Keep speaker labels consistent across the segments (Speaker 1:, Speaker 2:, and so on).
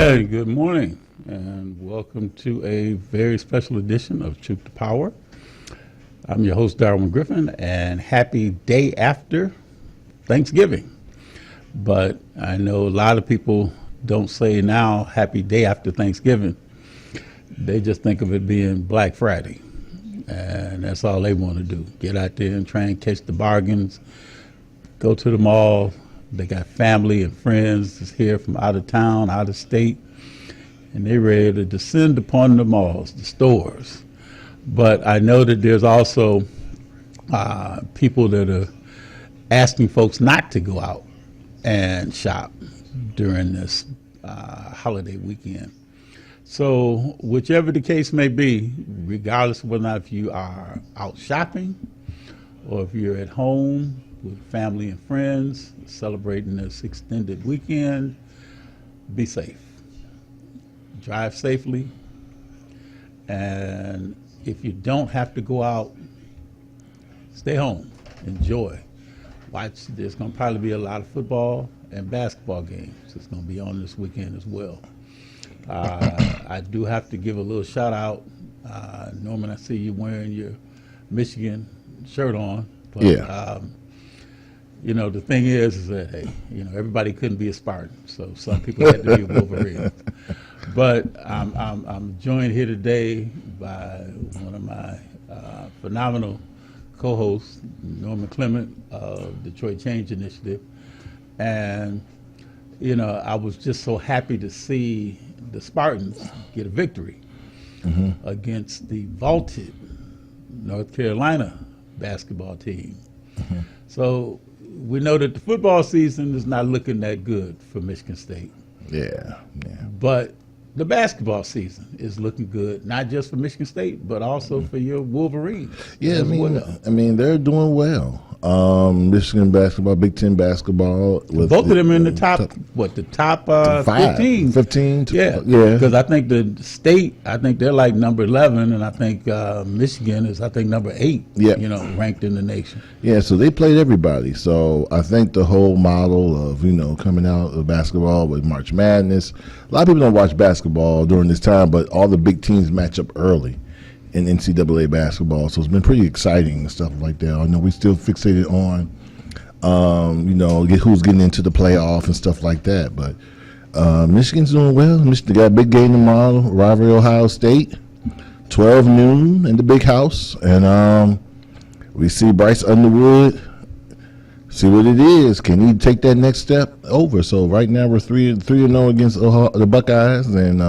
Speaker 1: right, good morning, and welcome to a very special edition of Truth to Power. I'm your host, Darwin Griffin, and happy day after Thanksgiving. But I know a lot of people don't say now happy day after Thanksgiving. They just think of it being Black Friday, and that's all they want to do. Get out there and try and catch the bargains, go to the mall. They got family and friends that's here from out of town, out of state, and they're ready to descend upon the malls, the stores. But I know that there's also people that are asking folks not to go out and shop during this holiday weekend. So whichever the case may be, regardless of whether or not if you are out shopping or if you're at home with family and friends celebrating this extended weekend, be safe. Drive safely. And if you don't have to go out, stay home. Enjoy. Watch. There's going to probably be a lot of football and basketball games. It's going to be on this weekend as well. I do have to give a little shout out. Norman, I see you wearing your Michigan shirt on. But,
Speaker 2: yeah.
Speaker 1: You know, the thing is that, hey, you know, everybody couldn't be a Spartan, so some people had to be Wolverines. But I'm joined here today by one of my phenomenal co-hosts, Norman Clement of Detroit Change Initiative. And, you know, I was just so happy to see the Spartans get a victory against the vaulted North Carolina basketball team. So we know that the football season is not looking that good for Michigan State.
Speaker 2: Yeah.
Speaker 1: But the basketball season is looking good, not just for Michigan State, but also for your Wolverines.
Speaker 2: Yeah, I mean, they're doing well. Michigan basketball, Big Ten basketball.
Speaker 1: Both of them are in the top 15?
Speaker 2: 15.
Speaker 1: Yeah, because I think the state, I think they're like number 11, and I think Michigan is, I think, number 8, you know, ranked in the nation.
Speaker 2: Yeah, so they played everybody. So I think the whole model of, you know, coming out of basketball with March Madness, a lot of people don't watch basketball during this time, but all the big teams match up early in NCAA basketball, so it's been pretty exciting and stuff like that. I know we still fixated on, you know, who's getting into the playoff and stuff like that. But Michigan's doing well. Michigan got a big game tomorrow, rivalry Ohio State, 12 noon in the Big House, and we see Bryce Underwood. See what it is. Can he take that next step over? So right now we're 3-0 against the Buckeyes, and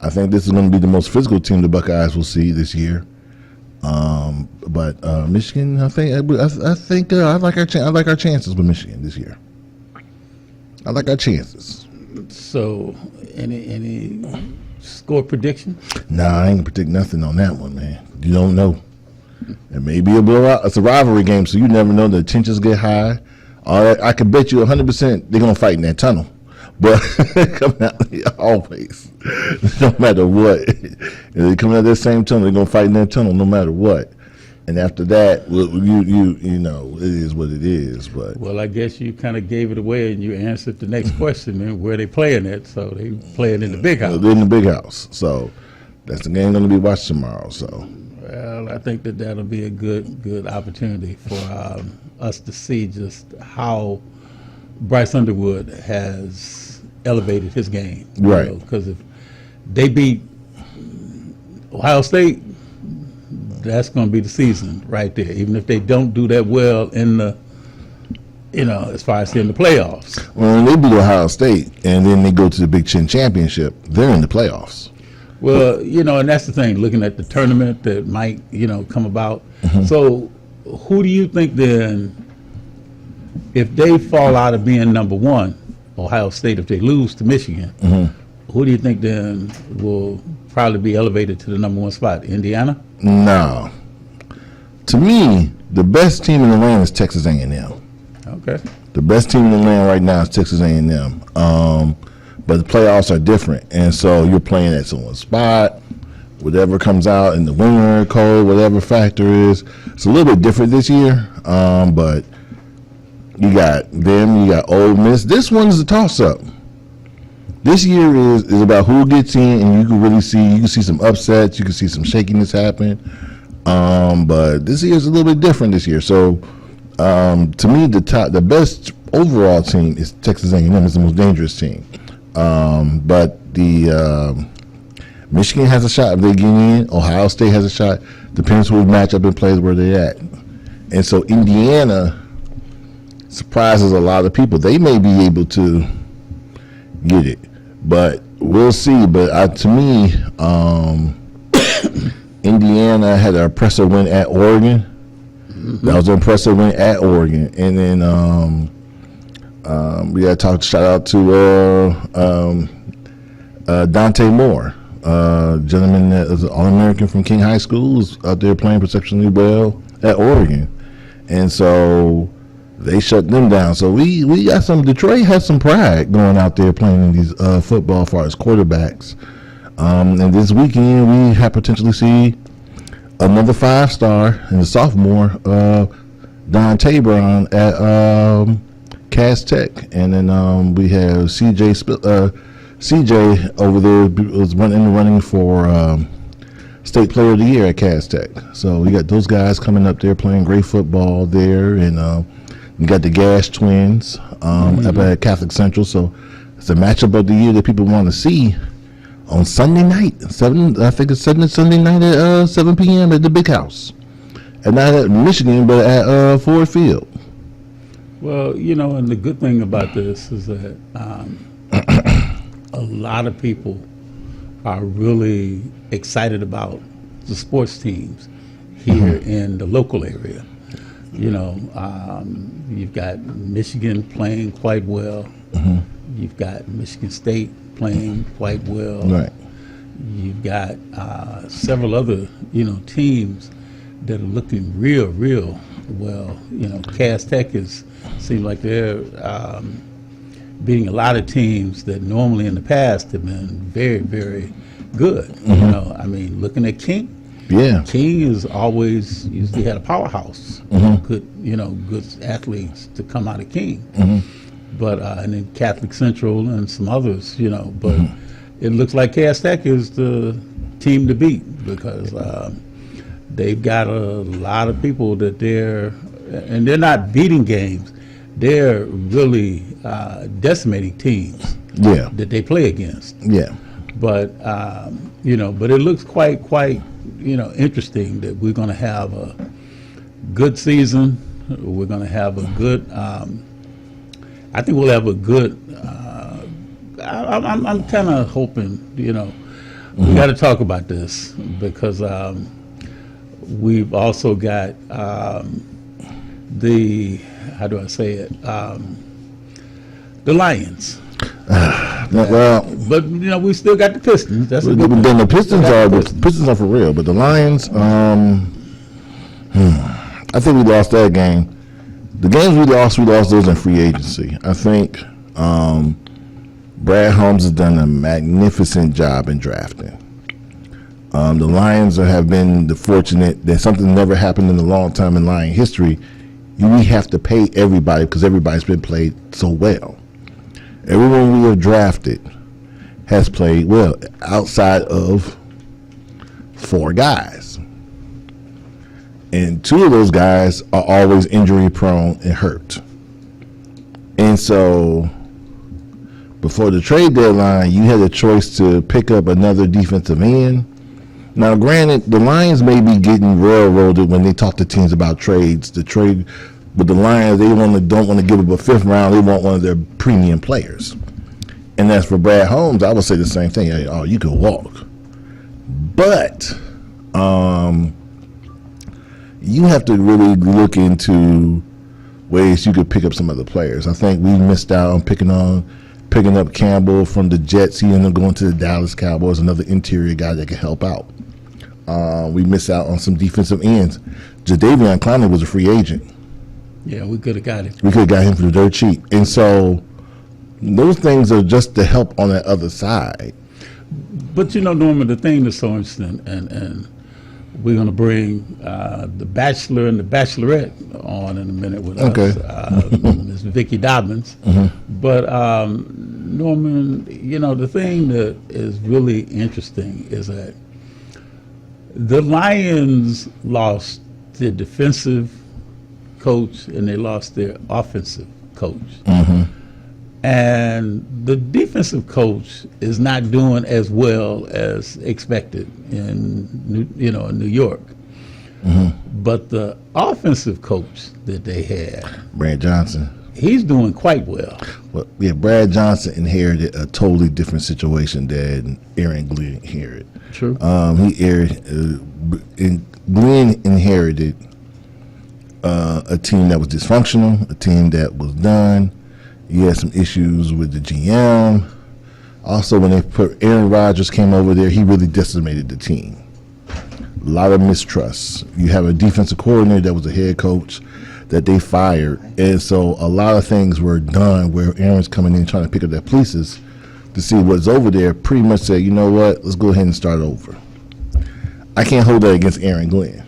Speaker 2: I think this is going to be the most physical team the Buckeyes will see this year. But Michigan, I think I like our chances with Michigan this year. I like our chances.
Speaker 1: So, any score prediction?
Speaker 2: Nah, I ain't gonna predict nothing on that one, man. You don't know. It may be a blowout. It's a rivalry game, so you never know. The tensions get high. I can bet you 100% they're gonna fight in that tunnel. But coming out always, no matter what, they coming out that same tunnel. They're gonna fight in that tunnel, no matter what. And after that, you know, it is what it is. But
Speaker 1: well, I guess you kind of gave it away, and you answered the next question. And where they playing at? So they playing in the Big House.
Speaker 2: They're in the Big House. So that's the game going to be watched tomorrow. So
Speaker 1: well, I think that'll be a good opportunity for us to see just how Bryce Underwood has elevated his game.
Speaker 2: Right.
Speaker 1: Because if they beat Ohio State, that's going to be the season right there. Even if they don't do that well in the, you know, as far as in the playoffs.
Speaker 2: Well, when they beat Ohio State and then they go to the Big Ten Championship, they're in the playoffs.
Speaker 1: Well, you know, and that's the thing, looking at the tournament that might, you know, come about. So who do you think then, if they fall out of being number one, Ohio State, if they lose to Michigan, who do you think then will probably be elevated to the number one spot? Indiana?
Speaker 2: No. To me, the best team in the land is Texas A&M.
Speaker 1: Okay.
Speaker 2: The best team in the land right now is Texas A&M. But the playoffs are different, and so you're playing at someone's spot. Whatever comes out in the winter, cold, whatever factor is, it's a little bit different this year. But you got them, you got Ole Miss. This one's a toss-up. This year is about who gets in, and you can see some upsets, you can see some shakiness happen. But this year is a little bit different this year. So to me, the best overall team is Texas A&M. It's the most dangerous team. But the Michigan has a shot if they get in. Ohio State has a shot. Depends who match up and plays where they're at. And so Indiana surprises a lot of people. They may be able to get it, but we'll see. But to me, Indiana had an impressive win at Oregon. That was an impressive win at Oregon. And then we got to shout out to Dante Moore, gentleman that is an All-American from King High School, who's out there playing exceptionally well at Oregon. And so they shut them down. So we got Detroit has some pride going out there playing in these football as far as quarterbacks. And this weekend we have potentially see another 5-star and a sophomore, Don Tabron at Cass Tech. And then we have CJ over there was in the running for State Player of the Year at Cass Tech. So we got those guys coming up there playing great football there. And we got the Gash twins up at Catholic Central. So it's a matchup of the year that people want to see on Sunday night. I think it's Sunday night at 7 p.m. at the Big House. And not at Michigan, but at Ford Field.
Speaker 1: Well, and the good thing about this is that a lot of people are really excited about the sports teams here in the local area. You've got Michigan playing quite well. You've got Michigan State playing quite well.
Speaker 2: Right.
Speaker 1: You've got several other, teams that are looking real well. Cass Tech seems like they're beating a lot of teams that normally in the past have been very, very good. Looking at King.
Speaker 2: Yeah.
Speaker 1: King is always usually had a powerhouse. Good athletes to come out of King. But and then Catholic Central and some others, but it looks like Cass Tech is the team to beat because they've got a lot of people that they're not beating games. They're really decimating teams that they play against.
Speaker 2: Yeah.
Speaker 1: But but it looks quite interesting that we're going to have a good season. We're going to have a good. I think we'll have a good. I'm kind of hoping. We got to talk about this because we've also got how do I say it? The Lions.
Speaker 2: Well,
Speaker 1: but we still got the Pistons. That's a good thing.
Speaker 2: Then the Pistons are for real, but the Lions, I think we lost that game. The games we lost those in free agency. I think Brad Holmes has done a magnificent job in drafting. The Lions have been fortunate that something never happened in a long time in Lion history. We have to pay everybody because everybody's been played so well. Everyone we have drafted has played well outside of 4 guys. And 2 of those guys are always injury prone and hurt. And so before the trade deadline, you had a choice to pick up another defensive end. Now, granted, the Lions may be getting railroaded when they talk to teams about trades. But the Lions, they don't want to give up a 5th round. They want one of their premium players. And as for Brad Holmes, I would say the same thing. Hey, you can walk. But you have to really look into ways you could pick up some other players. I think we missed out on picking up Campbell from the Jets. He ended up going to the Dallas Cowboys, another interior guy that could help out. We missed out on some defensive ends. Jadeveon Clowney was a free agent.
Speaker 1: Yeah, we could have got him.
Speaker 2: We could have got him for the dirt cheap. And so those things are just to help on that other side.
Speaker 1: But, Norman, the thing that's so interesting, and we're going to bring the Bachelor and the Bachelorette on in a minute with us, Ms. Vicki Dobbins. But Norman, the thing that is really interesting is that the Lions lost their defensive coach and they lost their offensive coach. And the defensive coach is not doing as well as expected in New York. But the offensive coach that they had,
Speaker 2: Brad Johnson.
Speaker 1: he's doing quite well.
Speaker 2: Well, yeah, Brad Johnson inherited a totally different situation than Aaron Glenn inherited.
Speaker 1: True.
Speaker 2: Glenn inherited a team that was dysfunctional, a team that was done. You had some issues with the GM. Also, when they put Aaron Rodgers came over there, he really decimated the team. A lot of mistrust. You have a defensive coordinator that was a head coach that they fired, and so a lot of things were done where Aaron's coming in trying to pick up their pieces to see what's over there. Pretty much said, you know what, let's go ahead and start over. I can't hold that against Aaron Glenn.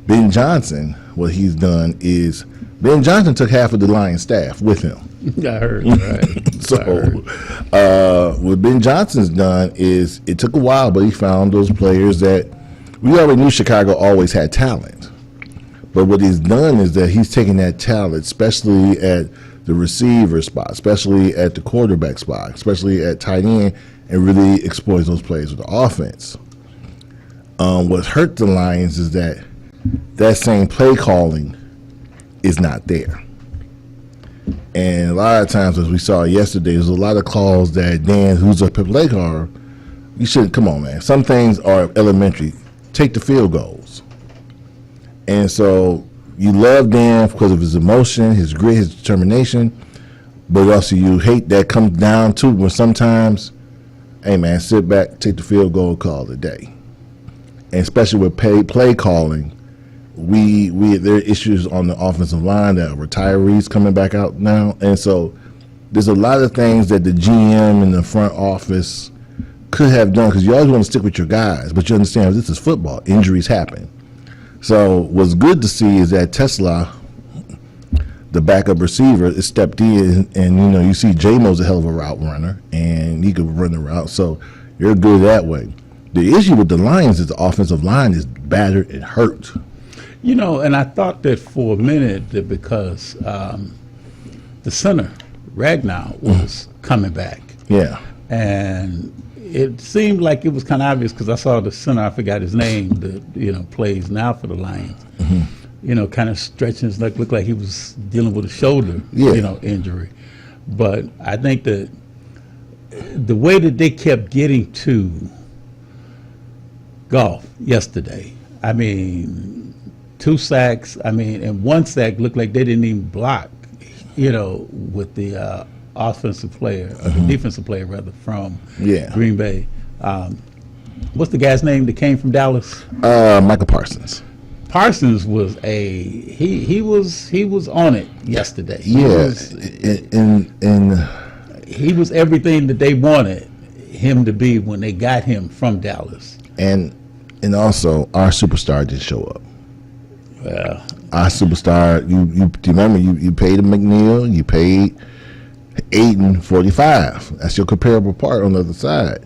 Speaker 2: Ben Johnson, what he's done is Ben Johnson took half of the Lions staff with him.
Speaker 1: I heard, right.
Speaker 2: So, what Ben Johnson's done is it took a while, but he found those players that we already knew Chicago always had talent. But what he's done is that he's taken that talent, especially at the receiver spot, especially at the quarterback spot, especially at tight end, and really exploits those players with the offense. What hurt the Lions is that same play calling is not there. And a lot of times, as we saw yesterday, there's a lot of calls that Dan, who's a play caller, you shouldn't, come on, man. Some things are elementary. Take the field goals. And so you love Dan because of his emotion, his grit, his determination, but also you hate that comes down to when sometimes, hey, man, sit back, take the field goal, call it a day. And especially with play calling, there are issues on the offensive line that are retirees coming back out now. And so there's a lot of things that the GM and the front office could have done because you always want to stick with your guys, but you understand this is football. Injuries happen. So what's good to see is that Tesla, the backup receiver, is stepped in, and you see J-Mo's a hell of a route runner, and he could run the route. So you're good that way. The issue with the Lions is the offensive line is battered and hurt.
Speaker 1: And I thought that for a minute that because the center, Ragnow, was coming back.
Speaker 2: Yeah.
Speaker 1: And it seemed like it was kind of obvious because I saw the center, I forgot his name, that, plays now for the Lions. Kind of stretching his neck, looked like he was dealing with a shoulder, injury. But I think that the way that they kept getting to Goff yesterday, 2 sacks, and 1 sack looked like they didn't even block, with the offensive player, or the defensive player rather, from Green Bay. What's the guy's name that came from Dallas?
Speaker 2: Michael Parsons.
Speaker 1: Parsons was he was on it yesterday. He was everything that they wanted him to be when they got him from Dallas.
Speaker 2: And also our superstar didn't show up.
Speaker 1: Well,
Speaker 2: our superstar, you remember you paid McNeil, you paid Aiden $45. That's your comparable part on the other side.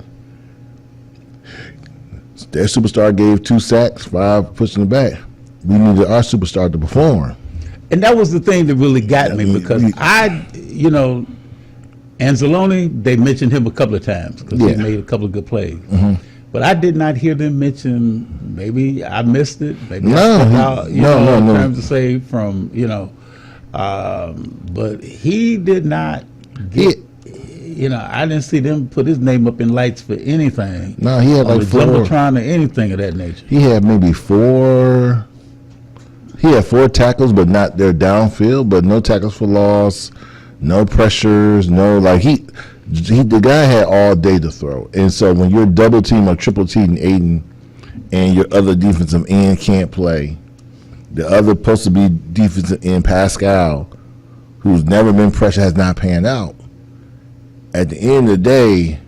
Speaker 2: Their superstar gave 2 sacks, 5 pushing the back. We needed our superstar to perform.
Speaker 1: And that was the thing that really got me because Anzalone, they mentioned him a couple of times because he made a couple of good plays. But I did not hear them mention, maybe I missed it, maybe in terms of say from, but he did not get, I didn't see them put his name up in lights for anything.
Speaker 2: No, he had like 4.
Speaker 1: Jumbotron or anything of that nature.
Speaker 2: He had maybe 4. He had 4 tackles, but not their downfield, but no tackles for loss, no pressures, the guy had all day to throw. And so when you're double team or triple team Aiden and your other defensive end can't play, the other supposed to be defensive end Pascal, who's never been pressured, has not panned out. At the end of the day,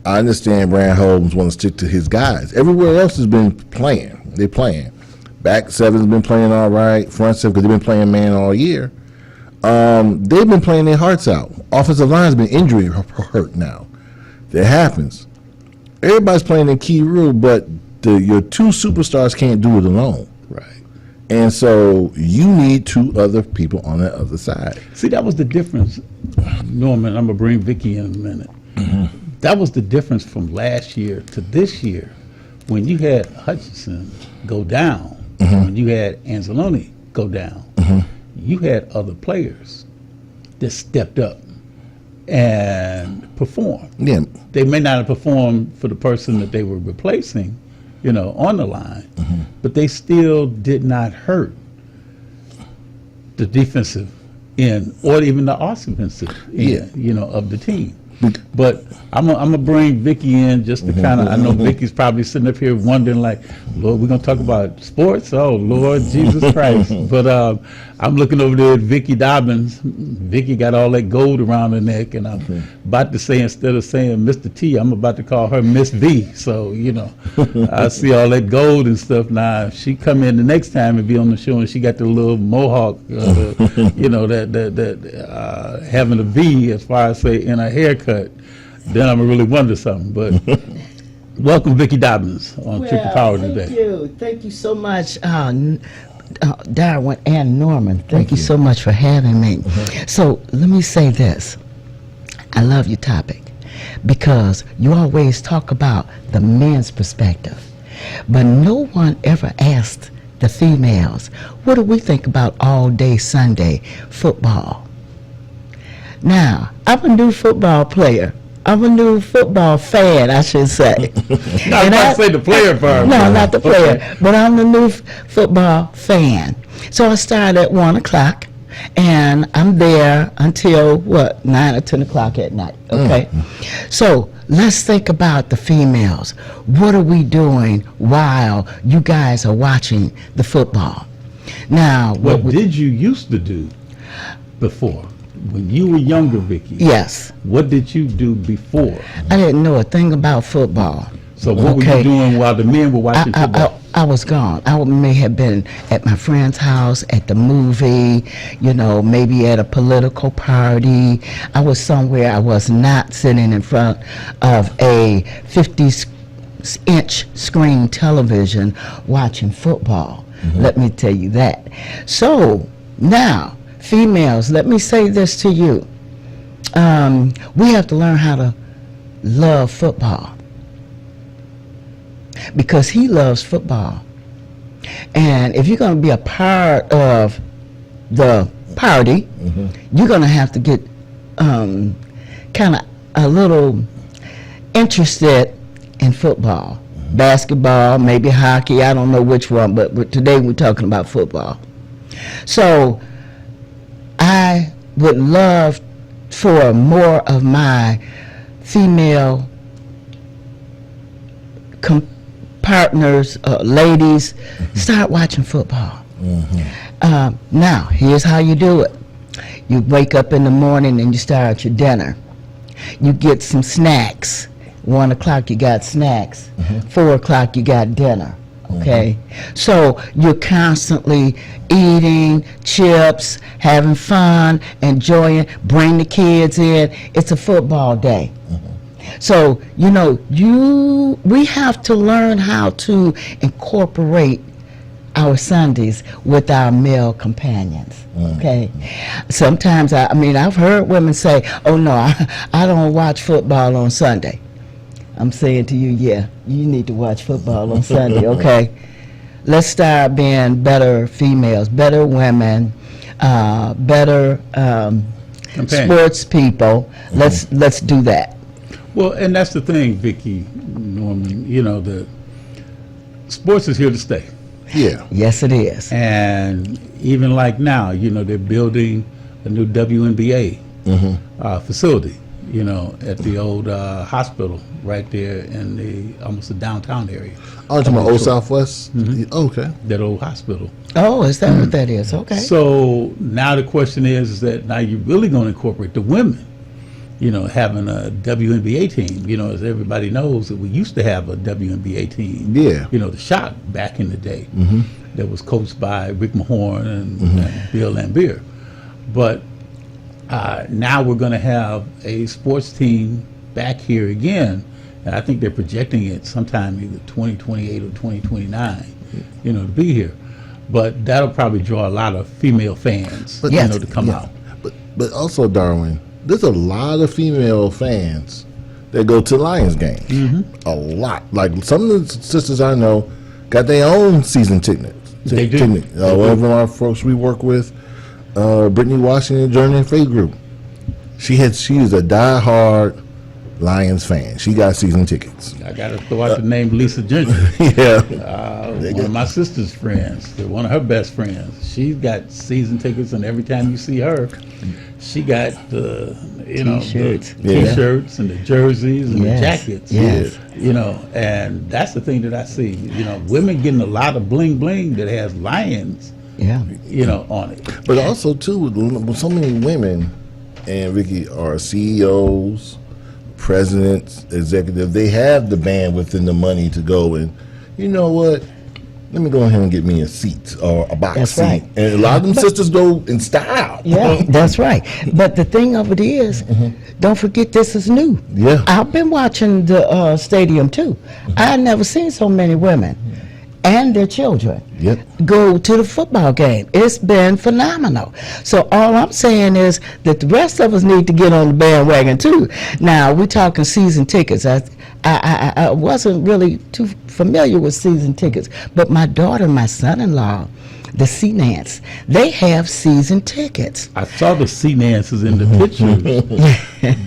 Speaker 2: I understand Brand Holmes want to stick to his guys. Everywhere else has been playing. They're playing. Back seven's been playing all right. Front seven, because they've been playing man all year. They've been playing their hearts out. Offensive line's been injury hurt now. That happens. Everybody's playing a key role, but your two superstars can't do it alone.
Speaker 1: Right.
Speaker 2: And so you need two other people on the other side.
Speaker 1: See, that was the difference, Norman. I'm going to bring Vicky in a minute. That was the difference from last year to this year. When you had Hutchinson go down, when you had Anzalone go down, you had other players that stepped up and performed.
Speaker 2: Yeah.
Speaker 1: They may not have performed for the person that they were replacing, on the line, but they still did not hurt the defensive end or even the offensive end, of the team. But I'm gonna bring Vicky in just to kind of. I know Vicky's probably sitting up here wondering, like, Lord, we're gonna talk about sports. Oh, Lord Jesus Christ! But I'm looking over there at Vicky Dobbins. Vicky got all that gold around her neck, and I'm about to say, instead of saying Mr. T, I'm about to call her Miss V. So I see all that gold and stuff now. If she come in the next time and be on the show, and she got the little mohawk, that having a V as far as say in her haircut. Then I'm gonna really wonder something. But welcome, Vicky Dobbins, on Triple Power today.
Speaker 3: Thank you so much, Darwin and Norman. Thank you so much for having me. So let me say this: I love your topic because you always talk about the men's perspective, but no one ever asked the females, what do we think about all day Sunday football? Now, I'm a new football player. I'm a new football fan, I should say.
Speaker 1: Not to say the player part.
Speaker 3: No, not the player, but I'm the new football fan. So I started at 1 o'clock, and I'm there until, 9 or 10 o'clock at night, okay? So let's think about the females. What are we doing while you guys are watching the football? Now,
Speaker 1: what did you used to do before? When you were younger, Vicky,
Speaker 3: yes.
Speaker 1: What did you do before?
Speaker 3: I didn't know a thing about football.
Speaker 1: So what were you doing while the men were watching football?
Speaker 3: I was gone. I may have been at my friend's house, at the movie, maybe at a political party. I was somewhere. I was not sitting in front of a 50-inch screen television watching football. Let me tell you that. So now, females, let me say this to you. We have to learn how to love football because he loves football. And if you're going to be a part of the party, you're going to have to get kind of a little interested in football. Basketball, maybe hockey, I don't know which one, but today we're talking about football. So I would love for more of my female partners, ladies, start watching football. Now, here's how you do it. You wake up in the morning and you start your dinner. You get some snacks. 1 o'clock you got snacks. 4 o'clock you got dinner. Okay, so you're constantly eating chips, having fun, enjoying, bring the kids in. It's a football day. So, we have to learn how to incorporate our Sundays with our male companions, okay? Sometimes, I've heard women say, oh no, I don't watch football on Sunday. I'm saying to you, yeah, you need to watch football on Sunday, okay? Let's start being better females, better women, better sports people. Let's do that.
Speaker 1: Well, and that's the thing, Vicky, Norman, the sports is here to stay.
Speaker 2: Yeah.
Speaker 3: Yes, it is.
Speaker 1: And even like now, they're building a new WNBA facility, at the old hospital right there in almost the downtown area.
Speaker 2: Oh, you're talking about Old Southwest? Okay.
Speaker 1: That old hospital.
Speaker 3: Oh, is that what that is? Okay.
Speaker 1: So now the question is that now you're really going to incorporate the women, having a WNBA team. As everybody knows, that we used to have a WNBA team.
Speaker 2: Yeah.
Speaker 1: The Shock back in the day that was coached by Rick Mahorn and Bill Laimbeer. But Now we're going to have a sports team back here again, and I think they're projecting it sometime either 2028 or 2029, to be here. But that'll probably draw a lot of female fans,
Speaker 2: But-
Speaker 3: Yes.
Speaker 1: to come out.
Speaker 2: But also, Darwin, there's a lot of female fans that go to Lions games.
Speaker 1: Mm-hmm.
Speaker 2: A lot. Like some of the sisters I know got their own season tickets.
Speaker 1: They do.
Speaker 2: One of our folks we work with, Brittany Washington, Journey and Faith Group. She is a diehard Lions fan. She got season tickets.
Speaker 1: I got to throw out the name Lisa Ginger.
Speaker 2: Yeah.
Speaker 1: One of my sister's friends, one of her best friends. She's got season tickets, and every time you see her, she got the
Speaker 3: T-shirts.
Speaker 1: the T-shirts and the jerseys and
Speaker 3: Yes,
Speaker 1: the jackets.
Speaker 3: yes.
Speaker 1: And that's the thing that I see. Women getting a lot of bling bling that has Lions,
Speaker 3: Yeah.
Speaker 1: on it.
Speaker 2: But also too, with so many women, and Vicky are CEOs, presidents, executives. They have the bandwidth and the money to go and, you know what? Let me go ahead and get me a seat or a box
Speaker 3: That's
Speaker 2: seat.
Speaker 3: right.
Speaker 2: And a lot of them sisters go in style.
Speaker 3: Yeah, that's right. But the thing of it is, don't forget this is new.
Speaker 2: Yeah.
Speaker 3: I've been watching the stadium too. I never seen so many women and their children
Speaker 2: Yep.
Speaker 3: go to the football game. It's been phenomenal. So all I'm saying is that the rest of us need to get on the bandwagon too. Now we're talking season tickets. I wasn't really too familiar with season tickets, but my daughter and my son-in-law, the Sea Nance, they have season tickets.
Speaker 1: I saw the sea Nances in the pictures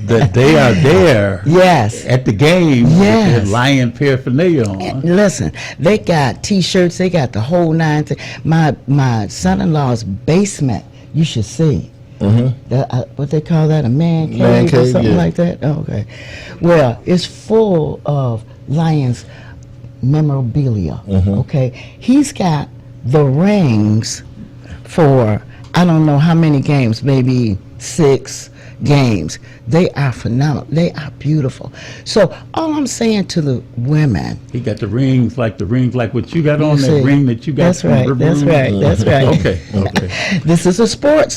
Speaker 1: that they are there
Speaker 3: Yes.
Speaker 1: at the game with
Speaker 3: Yes.
Speaker 1: their Lion paraphernalia on.
Speaker 3: Listen, they got T-shirts. They got the whole nine. My son-in-law's basement. You should see. What they call that, a man cave,
Speaker 2: Man
Speaker 3: or
Speaker 2: cave,
Speaker 3: something
Speaker 2: yeah.
Speaker 3: like that. Okay. Well, it's full of Lions memorabilia. Okay. He's got the rings for I don't know how many games, maybe 6 games. They are phenomenal. They are beautiful. So all I'm saying to the women,
Speaker 1: He got the rings like what you got on,
Speaker 3: You
Speaker 1: that
Speaker 3: see,
Speaker 1: ring that you got.
Speaker 3: that's
Speaker 1: from
Speaker 3: right,
Speaker 1: River
Speaker 3: that's
Speaker 1: Room.
Speaker 3: right, that's right.
Speaker 1: Okay.
Speaker 3: This is a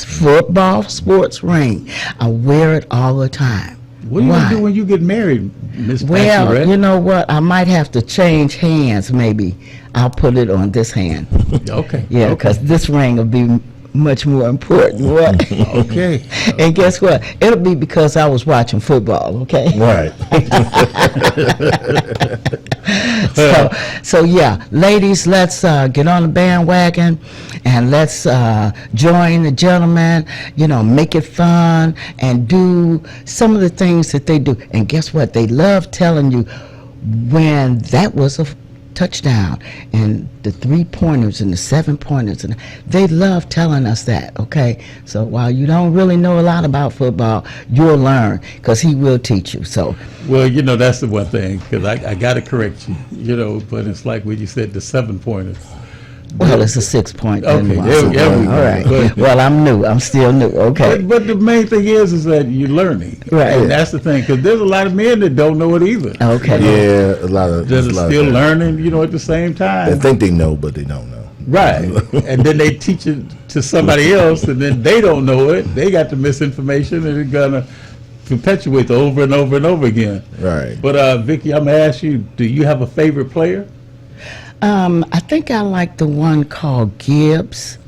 Speaker 3: football sports ring. I wear it all the time.
Speaker 1: What are you
Speaker 3: Why?
Speaker 1: gonna do when you get married, Miss
Speaker 3: Well,
Speaker 1: Bachelorette?
Speaker 3: you know what? I might have to change hands. Maybe I'll put it on this hand.
Speaker 1: Okay.
Speaker 3: Yeah,
Speaker 1: okay.
Speaker 3: because this ring will be much more important. What?
Speaker 1: Okay.
Speaker 3: And guess what? It'll be because I was watching football. Okay.
Speaker 2: Right.
Speaker 3: So yeah, ladies, let's get on the bandwagon and let's join the gentlemen, make it fun and do some of the things that they do. And guess what? They love telling you when that was a touchdown and the 3-pointers and the 7-pointers, and they love telling us that. Okay, so while you don't really know a lot about football, you'll learn because he will teach you. So
Speaker 1: Well, that's the one thing, because I got to correct you, but it's like when you said the 7-pointers.
Speaker 3: well, it's a 6-point.
Speaker 1: Okay, there we go.
Speaker 3: All right.
Speaker 1: But-
Speaker 3: Well, I'm new. I'm still new. Okay.
Speaker 1: But the main thing is that you're learning.
Speaker 3: Right.
Speaker 1: And that's the thing, because there's a lot of men that don't know it either.
Speaker 3: Okay.
Speaker 2: Yeah, a lot of.
Speaker 1: That
Speaker 2: a
Speaker 1: are
Speaker 2: lot
Speaker 1: still
Speaker 2: of
Speaker 1: learning, at the same
Speaker 2: They
Speaker 1: time.
Speaker 2: think they know, but they don't know.
Speaker 1: Right. And then they teach it to somebody else, and then they don't know it. They got the misinformation, and it's going to perpetuate over and over and over again.
Speaker 2: Right.
Speaker 1: But, Vicki, I'm going to ask you, do you have a favorite player?
Speaker 3: I think I like the one called Gibbs.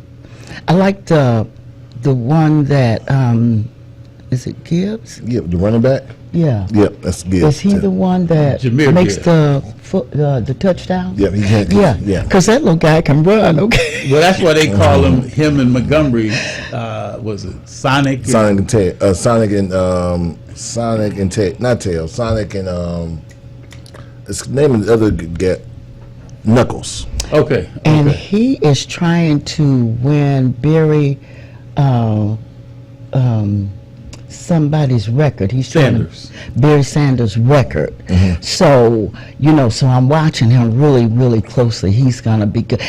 Speaker 3: I like the one that is it Gibbs?
Speaker 2: Yep, the running back.
Speaker 3: Yeah.
Speaker 2: Yep, that's good.
Speaker 3: Is he the one that
Speaker 1: Jameer
Speaker 3: makes
Speaker 1: Gibbs.
Speaker 3: the touchdown?
Speaker 2: Yep, he can't.
Speaker 3: Yeah.
Speaker 2: Yeah.
Speaker 3: Because that little guy can run. Okay.
Speaker 1: Well, that's why they call him and Montgomery, was it Sonic?
Speaker 2: Sonic and Ted. Sonic and Ted. Not Tail. Sonic and it's the name of the other guy. Knuckles.
Speaker 1: Okay.
Speaker 3: And
Speaker 1: okay.
Speaker 3: he is trying to win Barry somebody's record. He's trying
Speaker 1: Sanders.
Speaker 3: to Barry Sanders' record. So, so I'm watching him really, really closely. He's gonna be good.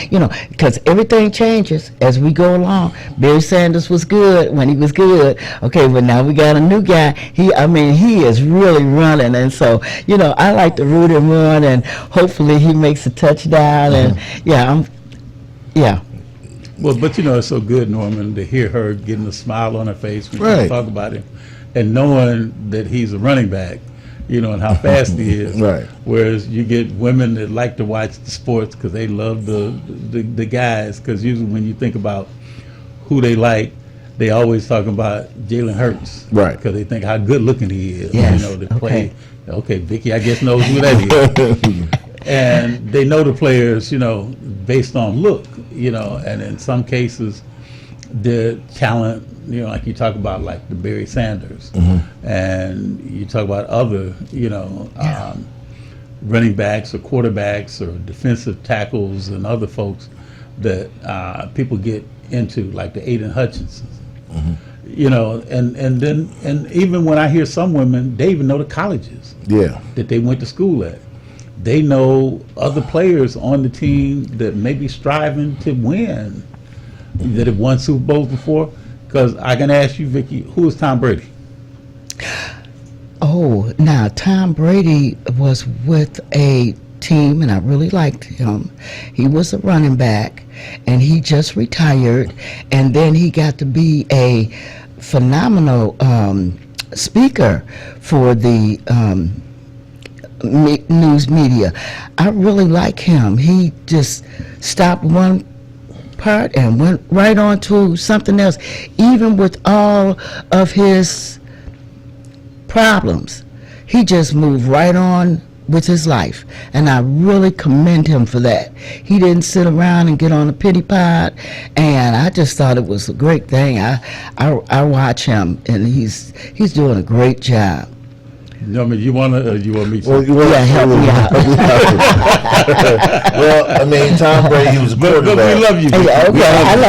Speaker 3: Because everything changes as we go along. Barry Sanders was good when he was good. Okay, but now we got a new guy. He is really running, and so I like to root him on, and hopefully he makes a touchdown. And yeah.
Speaker 1: Well, but it's so good, Norman, to hear her getting a smile on her face when
Speaker 2: Right.
Speaker 1: she talk about him, and knowing that he's a running back, and how fast he is.
Speaker 2: Right.
Speaker 1: Whereas you get women that like to watch the sports because they love the guys. Because usually when you think about who they like, they always talk about Jalen Hurts.
Speaker 2: Right.
Speaker 1: Because they think how good looking he is.
Speaker 3: Yes,
Speaker 1: To play. Okay, Vicky, I guess knows who that is. And they know the players, based on look, and in some cases, their talent, like you talk about, like the Barry Sanders, and you talk about other, running backs or quarterbacks or defensive tackles and other folks that people get into, like the Aiden Hutchinson. And even when I hear some women, they even know the colleges
Speaker 2: Yeah.
Speaker 1: that they went to school at. They know other players on the team that may be striving to win, that have won Super Bowls before. Because I can ask you, Vicky, who is Tom Brady?
Speaker 3: Oh, now Tom Brady was with a team, and I really liked him. He was a running back, and he just retired, and then he got to be a phenomenal speaker for the news media. I really like him. He just stopped one part and went right on to something else, even with all of his problems. He just moved right on with his life, and I really commend him for that. He didn't sit around and get on a pity pot, and I just thought it was a great thing. I watch him, and he's doing a great job.
Speaker 1: You want me to?
Speaker 2: Well,
Speaker 3: Yeah, help me out.
Speaker 2: Well, I mean, Tom Brady, he was a
Speaker 1: But
Speaker 2: quarterback.
Speaker 1: we love you, Vicky.
Speaker 3: Yeah, okay, I'm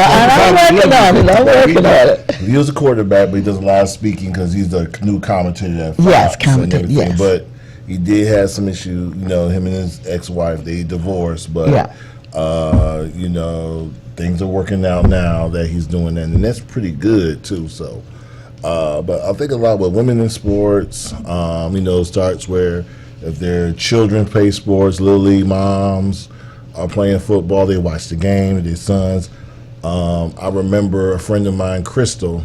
Speaker 3: working on it. I'm working on it.
Speaker 2: He was a quarterback, but he does a lot of speaking because he's the new commentator at Fox
Speaker 3: Yes,
Speaker 2: and
Speaker 3: commentator,
Speaker 2: everything.
Speaker 3: yes.
Speaker 2: But he did have some issue, him and his ex-wife, they divorced, but
Speaker 3: Yeah.
Speaker 2: things are working out now that he's doing that, and that's pretty good too. So, but I think a lot with women in sports, starts where if their children play sports, little league moms are playing football, they watch the game, their sons. I remember a friend of mine, Crystal.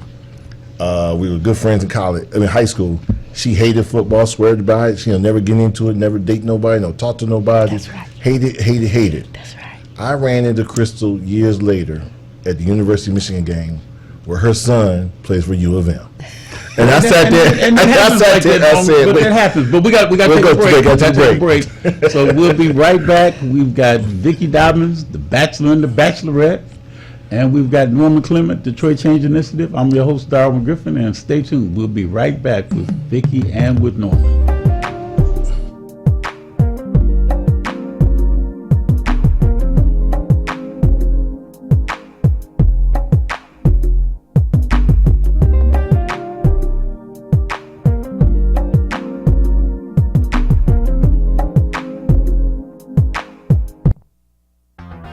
Speaker 2: We were good friends in high school. She hated football, swear by it. She'll never get into it, never date nobody, no talk to nobody.
Speaker 3: That's right.
Speaker 2: Hated.
Speaker 3: That's right.
Speaker 2: I ran into Crystal years later at the University of Michigan game where her son plays for U of M. And I sat there,
Speaker 1: And that happens like that,
Speaker 2: I said,
Speaker 1: but
Speaker 2: wait,
Speaker 1: that happens. But we got to take
Speaker 2: We'll
Speaker 1: a
Speaker 2: go
Speaker 1: break.
Speaker 2: take a
Speaker 1: Gotta take a
Speaker 2: break.
Speaker 1: So we'll be right back. We've got Vicky Dobbins, The Bachelor and the Bachelorette, and we've got Norman Clement, Detroit Change Initiative. I'm your host, Darwin Griffin, and stay tuned. We'll be right back with Vicky and with Norman.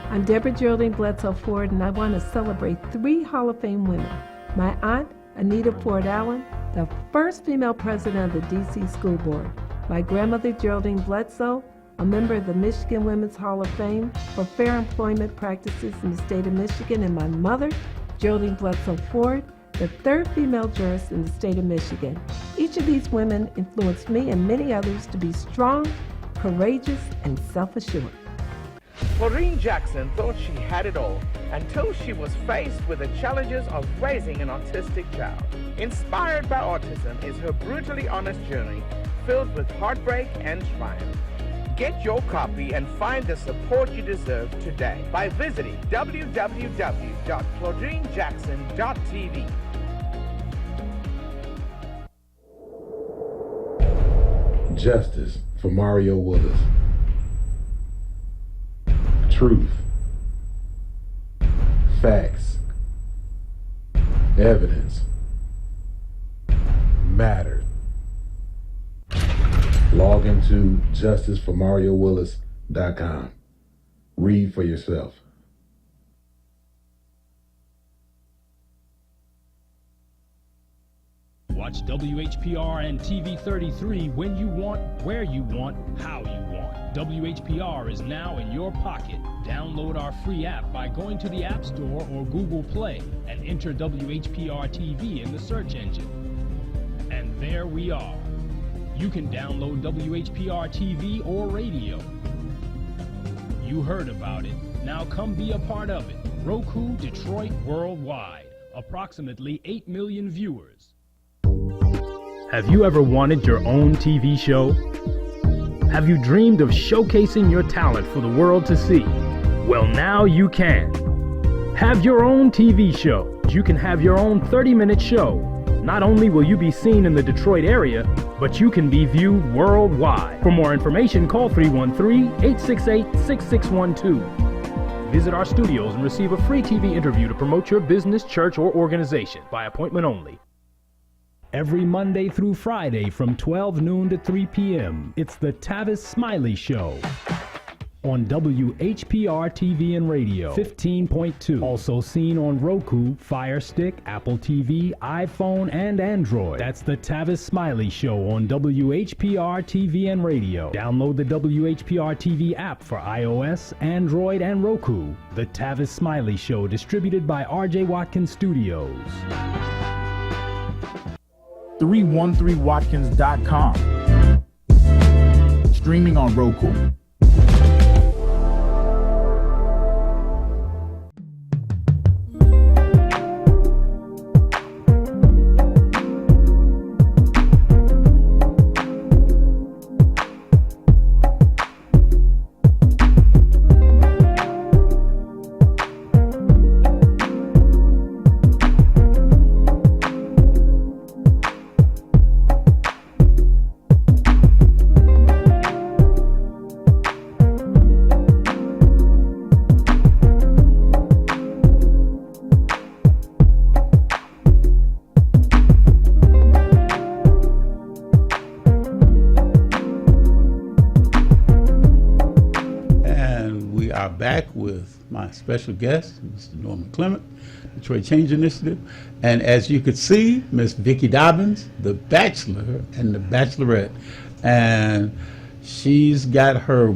Speaker 4: I'm Deborah Geraldine Bledsoe Ford, and I want to celebrate 3 Hall of Fame women. My aunt, Anita Ford Allen, the first female president of the D.C. School Board. My grandmother, Geraldine Bledsoe, a member of the Michigan Women's Hall of Fame for fair employment practices in the state of Michigan. And my mother, Geraldine Bledsoe Ford, the 3rd female jurist in the state of Michigan. Each of these women influenced me and many others to be strong, courageous, and self-assured.
Speaker 5: Maureen Jackson thought she had it all until she was faced with the challenges of raising an autistic child. Inspired by autism is her brutally honest journey filled with heartbreak and triumph. Get your copy and find the support you deserve today by visiting www.claudrinejackson.tv.
Speaker 6: Justice for Mario Willis. Truth. Facts. Evidence. Matter. Log into justiceformariowillis.com. Read for yourself.
Speaker 7: Watch WHPR and TV 33 when you want, where you want, how you want. WHPR is now in your pocket. Download our free app by going to the App Store or Google Play and enter WHPR TV in the search engine. And there we are. You can download WHPR TV or radio. You heard about it. Now come be a part of it. Roku Detroit Worldwide. Approximately 8 million viewers. Have you ever wanted your own TV show? Have you dreamed of showcasing your talent for the world to see? Well, now you can. Have your own TV show. You can have your own 30-minute show. Not only will you be seen in the Detroit area, but you can be viewed worldwide. For more information, call 313-868-6612. Visit our studios and receive a free TV interview to promote your business, church, or organization by appointment only. Every Monday through Friday from 12 noon to 3 p.m., it's the Tavis Smiley Show on WHPR TV and Radio 15.2. Also seen on Roku, Fire Stick, Apple TV, iPhone, and Android. That's the Tavis Smiley Show on WHPR TV and Radio. Download the WHPR TV app for iOS, Android, and Roku. The Tavis Smiley Show, distributed by R.J. Watkins Studios.
Speaker 8: 313watkins.com. Streaming on Roku.
Speaker 1: Back with my special guest, Mr. Norman Clement, Detroit Change Initiative, and as you could see, Miss Vicki Dobbins, the Bachelor and the Bachelorette, and she's got her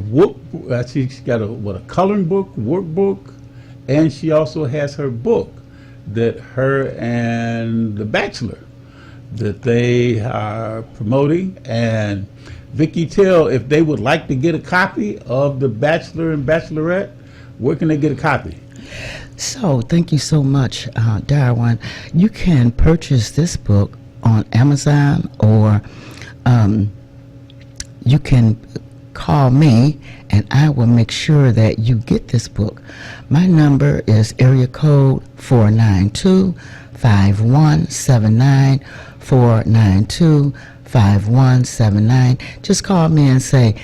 Speaker 1: she's got a coloring book, workbook, and she also has her book that her and the Bachelor that they are promoting. And Vicki, tell if they would like to get a copy of The Bachelor and Bachelorette, where can they get a copy?
Speaker 3: So, thank you so much, Darwin. You can purchase this book on Amazon, or you can call me and I will make sure that you get this book. My number is area code 492-5179, 492-5179. Just call me and say,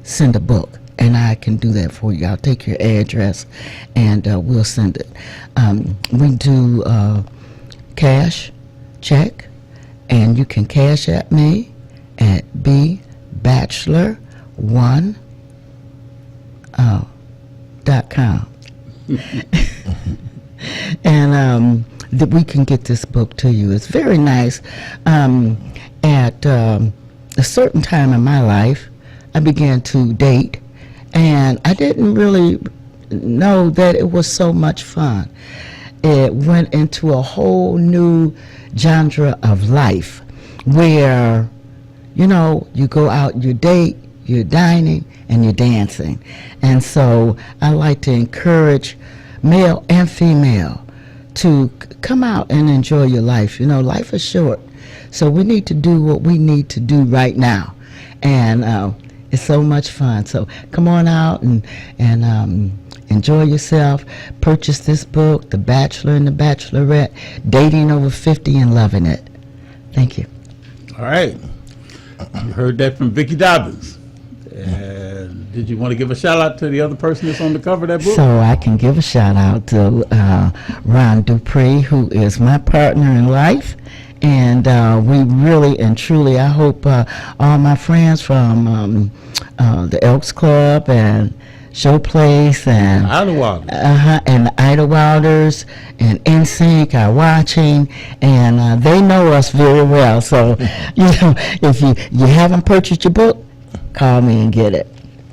Speaker 3: send a book, and I can do that for you. I'll take your address and we'll send it. We do cash, check, and you can cash at me at bbachelor1.com. And that we can get this book to you. It's very nice. At a certain time in my life, I began to date, and I didn't really know that it was so much fun. It went into a whole new genre of life where, you know, you go out, you date, you're dining, and you're dancing. And so I like to encourage male and female to come out and enjoy your life. You know, life is short, so we need to do what we need to do right now. And it's so much fun. So come on out and enjoy yourself. Purchase this book, The Bachelor and the Bachelorette, Dating Over 50 and Loving It. Thank you.
Speaker 1: All right. You heard that from Vicki Dobbins. And did you want to give a shout out to the other person that's on the cover of that book?
Speaker 3: So I can give a shout out to Ron Dupree, who is my partner in life. And we really and truly, I hope all my friends from the Elks Club and Showplace and
Speaker 1: Idlewater.
Speaker 3: and the Idlewilders and NSYNC are watching, and they know us very well. So, if you haven't purchased your book, call me and get it.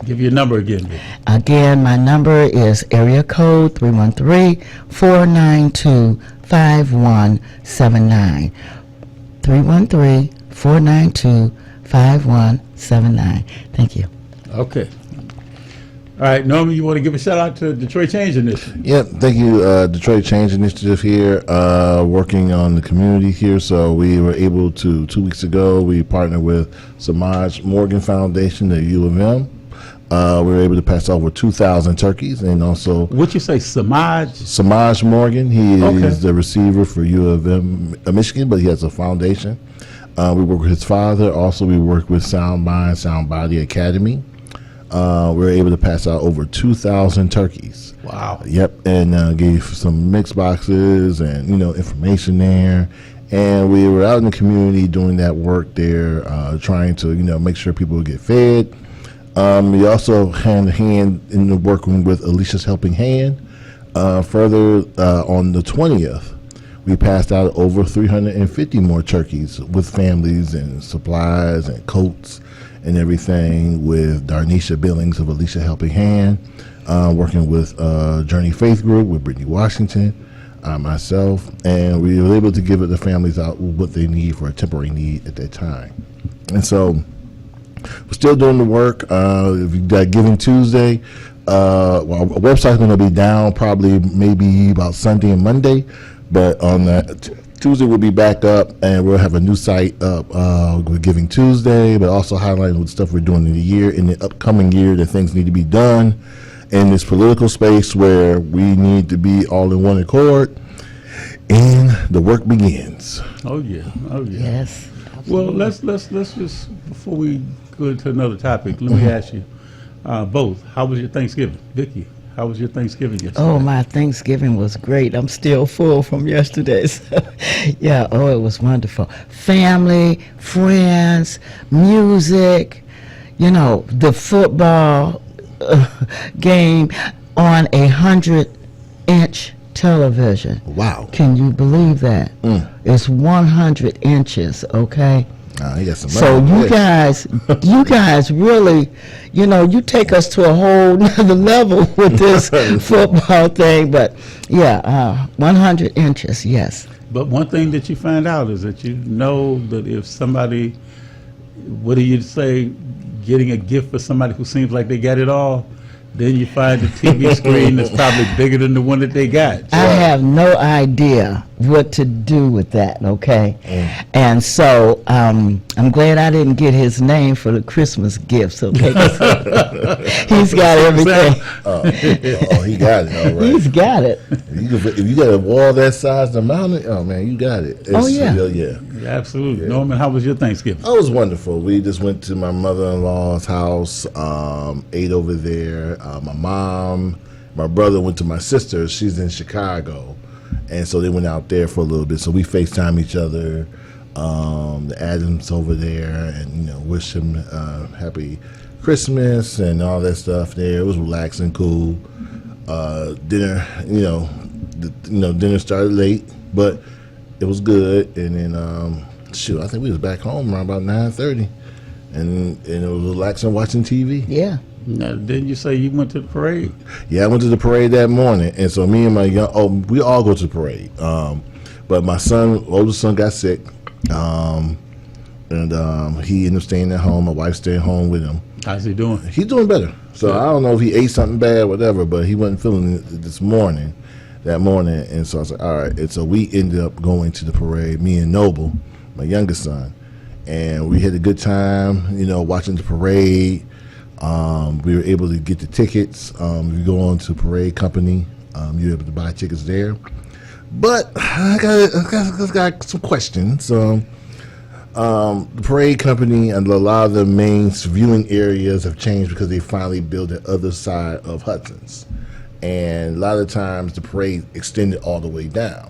Speaker 1: Give your number again, Vic.
Speaker 3: Again, my number is area code 313-492-5179. 313-492-5179. Thank you.
Speaker 1: Okay. All right, Norman, you want to give a shout out to Detroit Change Initiative?
Speaker 2: Yep, thank you, Detroit Change Initiative here, working on the community here. So we were able to, 2 weeks ago, we partnered with Samaj Morgan Foundation at U of M. We were able to pass over 2,000 turkeys, and also
Speaker 1: What you say, Samaj?
Speaker 2: Samaj Morgan, he
Speaker 1: Okay.
Speaker 2: is the receiver for U of M, Michigan, but he has a foundation. We work with his father. Also, we work with Sound Mind, Sound Body Academy. We were able to pass out over 2,000 turkeys.
Speaker 1: Wow.
Speaker 2: Yep, and gave some mix boxes and information there. And we were out in the community doing that work there, trying to make sure people would get fed. We also hand in hand in the working with Alicia's Helping Hand. Further, on the 20th, we passed out over 350 more turkeys with families and supplies and coats and everything with Darnisha Billings of Alicia Helping Hand, working with Journey Faith Group with Brittany Washington, myself, and we were able to give it the families out what they need for a temporary need at that time. And so we're still doing the work. If you got Giving Tuesday, our website's going to be down probably maybe about Sunday and Monday, but on that Tuesday we'll be back up, and we'll have a new site up with Giving Tuesday, but also highlighting what stuff we're doing in the year, in the upcoming year, that things need to be done in this political space where we need to be all in one accord, and the work begins.
Speaker 1: Oh yeah. Oh yeah.
Speaker 3: Yes.
Speaker 1: Well, let's just, before we go into another topic, let me ask you both. How was your Thanksgiving, Vicki? How was your Thanksgiving yesterday?
Speaker 3: Oh, my Thanksgiving was great. I'm still full from yesterday. So, yeah, it was wonderful. Family, friends, music, the football game on 100-inch television.
Speaker 2: Wow.
Speaker 3: Can you believe that? It's 100 inches, okay?
Speaker 2: He got some
Speaker 3: So
Speaker 2: money.
Speaker 3: you guys really, you take us to a whole nother level with this football thing. But yeah, 100 inches, yes.
Speaker 1: But one thing that you find out is that that if somebody, what do you say, getting a gift for somebody who seems like they got it all, then you find the TV screen that's probably bigger than the one that they got.
Speaker 3: I have no idea what to do with that, okay? And so I'm glad I didn't get his name for the Christmas gifts, okay? 'Cause he's got everything.
Speaker 2: Oh, he got it, all right.
Speaker 3: He's got it.
Speaker 2: If you got a wall that size to mount it, oh man, you got it.
Speaker 3: Yeah.
Speaker 2: Yeah.
Speaker 1: Absolutely. Norman, how was your Thanksgiving?
Speaker 2: Oh, it was wonderful. We just went to my mother-in-law's house, ate over there. My mom, my brother went to my sister. She's in Chicago, and so they went out there for a little bit. So we FaceTime each other. The Adams over there, and wish him happy Christmas and all that stuff. There, it was relaxing, cool. Dinner, dinner started late, but it was good. And then, I think we was back home around about 9:30, and it was relaxing watching TV.
Speaker 3: Yeah.
Speaker 1: Now, didn't you say you went to the parade?
Speaker 2: Yeah, I went to the parade that morning, and so me and my we all go to the parade. But my oldest son got sick, and he ended up staying at home. My wife stayed home with him.
Speaker 1: How's he doing?
Speaker 2: He's doing better. So I don't know if he ate something bad, whatever, but he wasn't feeling it that morning. And so I was like, all right. And so we ended up going to the parade, me and Noble, my youngest son. And we had a good time, watching the parade. We were able to get the tickets. You go on to Parade Company. You're able to buy tickets there. But I got some questions. The Parade Company and a lot of the main viewing areas have changed because they finally built the other side of Hudson's. And a lot of times the parade extended all the way down.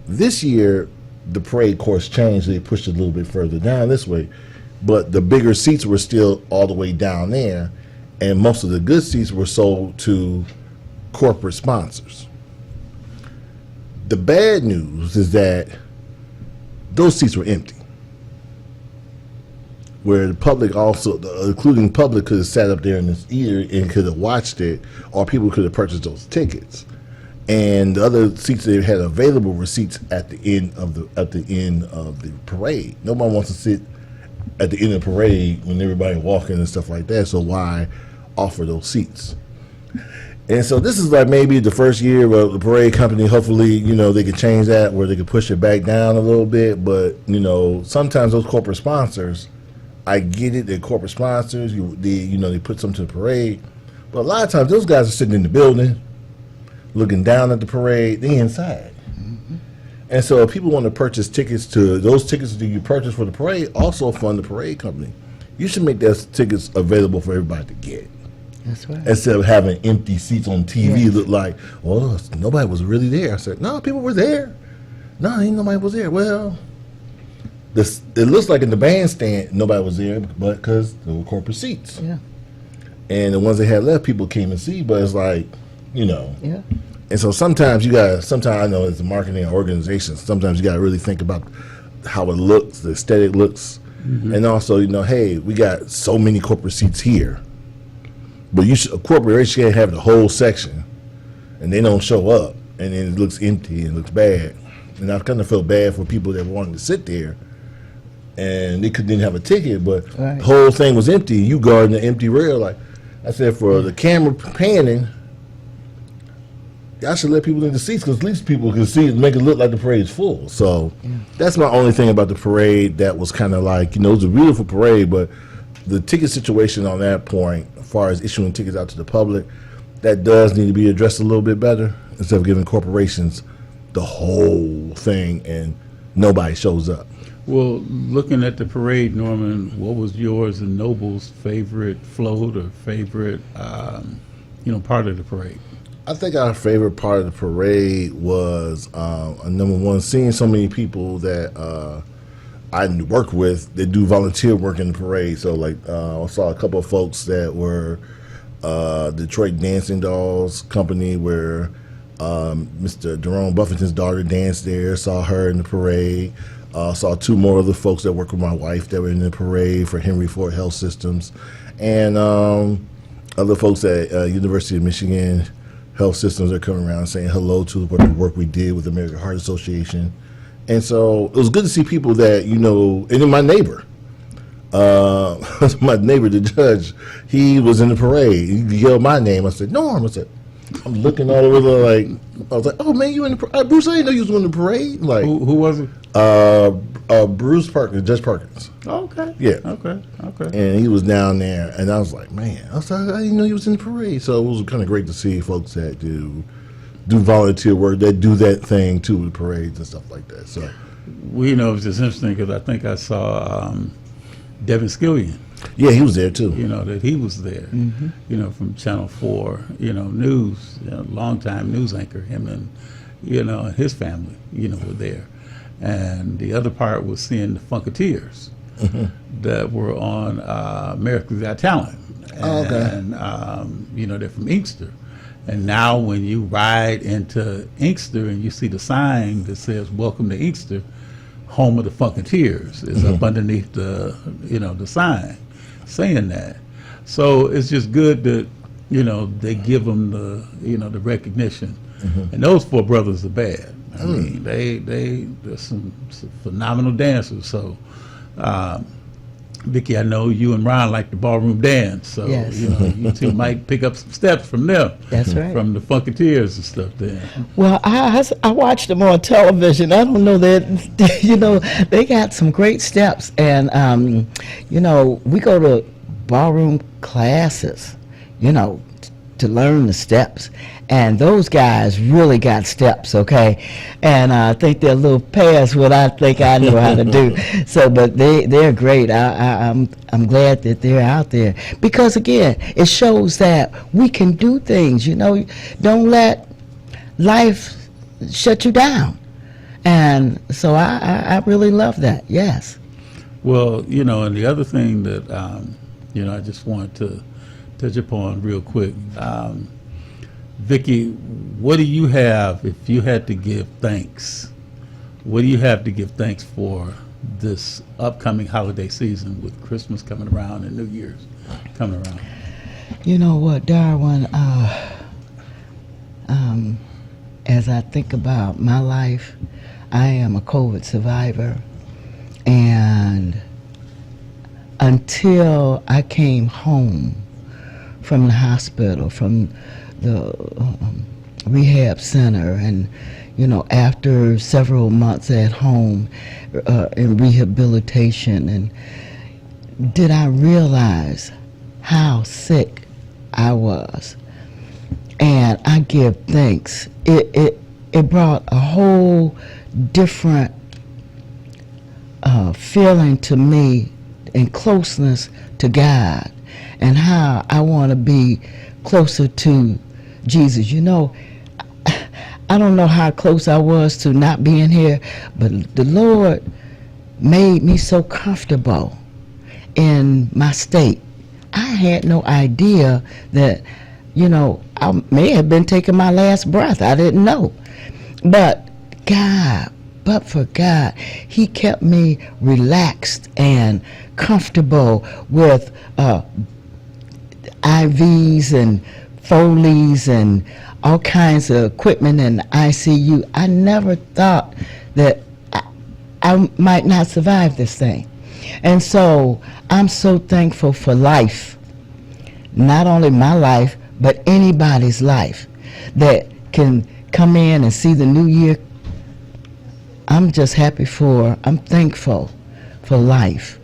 Speaker 2: This year, the parade course changed. They pushed it a little bit further down this way. But the bigger seats were still all the way down there. and most of the good seats were sold to corporate sponsors. The bad news is that those seats were empty, where the public also, including public, could have sat up there in this ear and could have watched it, or people could have purchased those tickets. And the other seats they had available were seats at the end of the parade. Nobody wants to sit at the end of the parade when everybody walking and stuff like that. So why offer those seats? And so this is like maybe the first year of the parade company. Hopefully, they could change that where they could push it back down a little bit. But sometimes those corporate sponsors, I get it. They're corporate sponsors. They put something to the parade, but a lot of times those guys are sitting in the building, looking down at the parade. They inside. Mm-hmm. And so if people want to purchase tickets to those tickets that you purchase for the parade, also fund the parade company. You should make those tickets available for everybody to get.
Speaker 3: That's right.
Speaker 2: Instead of having empty seats on TV, look like, well, nobody was really there. I said, no, people were there. No, ain't nobody was there. Well, it looks like in the bandstand nobody was there, but because there were corporate seats.
Speaker 3: Yeah.
Speaker 2: And the ones they had left, people came and see, but it's like,
Speaker 3: Yeah.
Speaker 2: And so sometimes I know as a marketing organization, sometimes you got to really think about how it looks, the aesthetic looks, and also, hey, we got so many corporate seats here, but a corporation can't have the whole section, and they don't show up, and then it looks empty and looks bad. And I kind of felt bad for people that wanted to sit there, and they didn't have a ticket, but
Speaker 3: Right.
Speaker 2: the whole thing was empty. You guarding the empty rail, like I said, for the camera panning. I should let people in the seats because at least people can see it, make it look like the parade's full. So that's my only thing about the parade that was kind of like, it was a beautiful parade, but the ticket situation on that point, as far as issuing tickets out to the public, that does need to be addressed a little bit better instead of giving corporations the whole thing and nobody shows up.
Speaker 1: Well, looking at the parade, Norman, what was yours and Noble's favorite float or favorite, part of the parade?
Speaker 2: I think our favorite part of the parade was number one, seeing so many people that I work with that do volunteer work in the parade. So I saw a couple of folks that were Detroit Dancing Dolls Company where Mr. Jerome Buffington's daughter danced there, saw her in the parade. Saw two more other folks that work with my wife that were in the parade for Henry Ford Health Systems. And other folks at University of Michigan Health Systems are coming around saying hello to the work we did with the American Heart Association. And so it was good to see people that, and then my neighbor, the judge, he was in the parade. He yelled my name. I said, Norm. I said, I'm looking all over I was like, oh man, you in the parade? Bruce, I didn't know you was in the parade. Like,
Speaker 1: Who was it?
Speaker 2: Bruce Perkins, Judge Perkins.
Speaker 1: Okay.
Speaker 2: Yeah.
Speaker 1: Okay.
Speaker 2: And he was down there, and I was like, man, I didn't know he was in the parade. So it was kind of great to see folks that do volunteer work, that do that thing too with parades and stuff like that. So,
Speaker 1: It was just interesting because I think I saw Devin Skillian,
Speaker 2: yeah, he was there too.
Speaker 1: that he was there, from Channel 4, news, longtime news anchor, him and, and his family, were there. And the other part was seeing the Funketeers that were on America's Got Talent. And, they're from Inkster. And now when you ride into Inkster and you see the sign that says, "Welcome to Inkster, home of the Funketeers," is up underneath the, the sign saying that. So it's just good that, they give them the, the recognition. And those four brothers are bad. I mean, they're some phenomenal dancers. So, Vicki, I know you and Ron like the ballroom dance. So,
Speaker 3: Yes.
Speaker 1: You two might pick up some steps from them.
Speaker 3: That's right.
Speaker 1: From the Funketeers and stuff there.
Speaker 3: Well, I watched them on television. I don't know that, they got some great steps. And, we go to ballroom classes, to learn the steps. And those guys really got steps, okay? And I think they're a little past what I think I know how to do. So, but they're great. I'm glad that they're out there. Because, again, it shows that we can do things, Don't let life shut you down. And so I really love that, yes.
Speaker 1: Well, and the other thing that, I just wanted to touch upon real quick. Vicki, what do you have if you had to give thanks? What do you have to give thanks for this upcoming holiday season with Christmas coming around and New Year's coming around?
Speaker 3: You know what, Darwin, as I think about my life, I am a COVID survivor, and until I came home from the hospital, from the rehab center, and after several months at home in rehabilitation, and did I realize how sick I was. And I give thanks. It brought a whole different feeling to me and closeness to God, and how I want to be closer to Jesus. I don't know how close I was to not being here, but the Lord made me so comfortable in my state. I had no idea that, I may have been taking my last breath. I didn't know. But for God, He kept me relaxed and comfortable with IVs and Foleys and all kinds of equipment in the ICU. I never thought that I might not survive this thing. And so I'm so thankful for life. Not only my life, but anybody's life that can come in and see the new year. I'm thankful for life.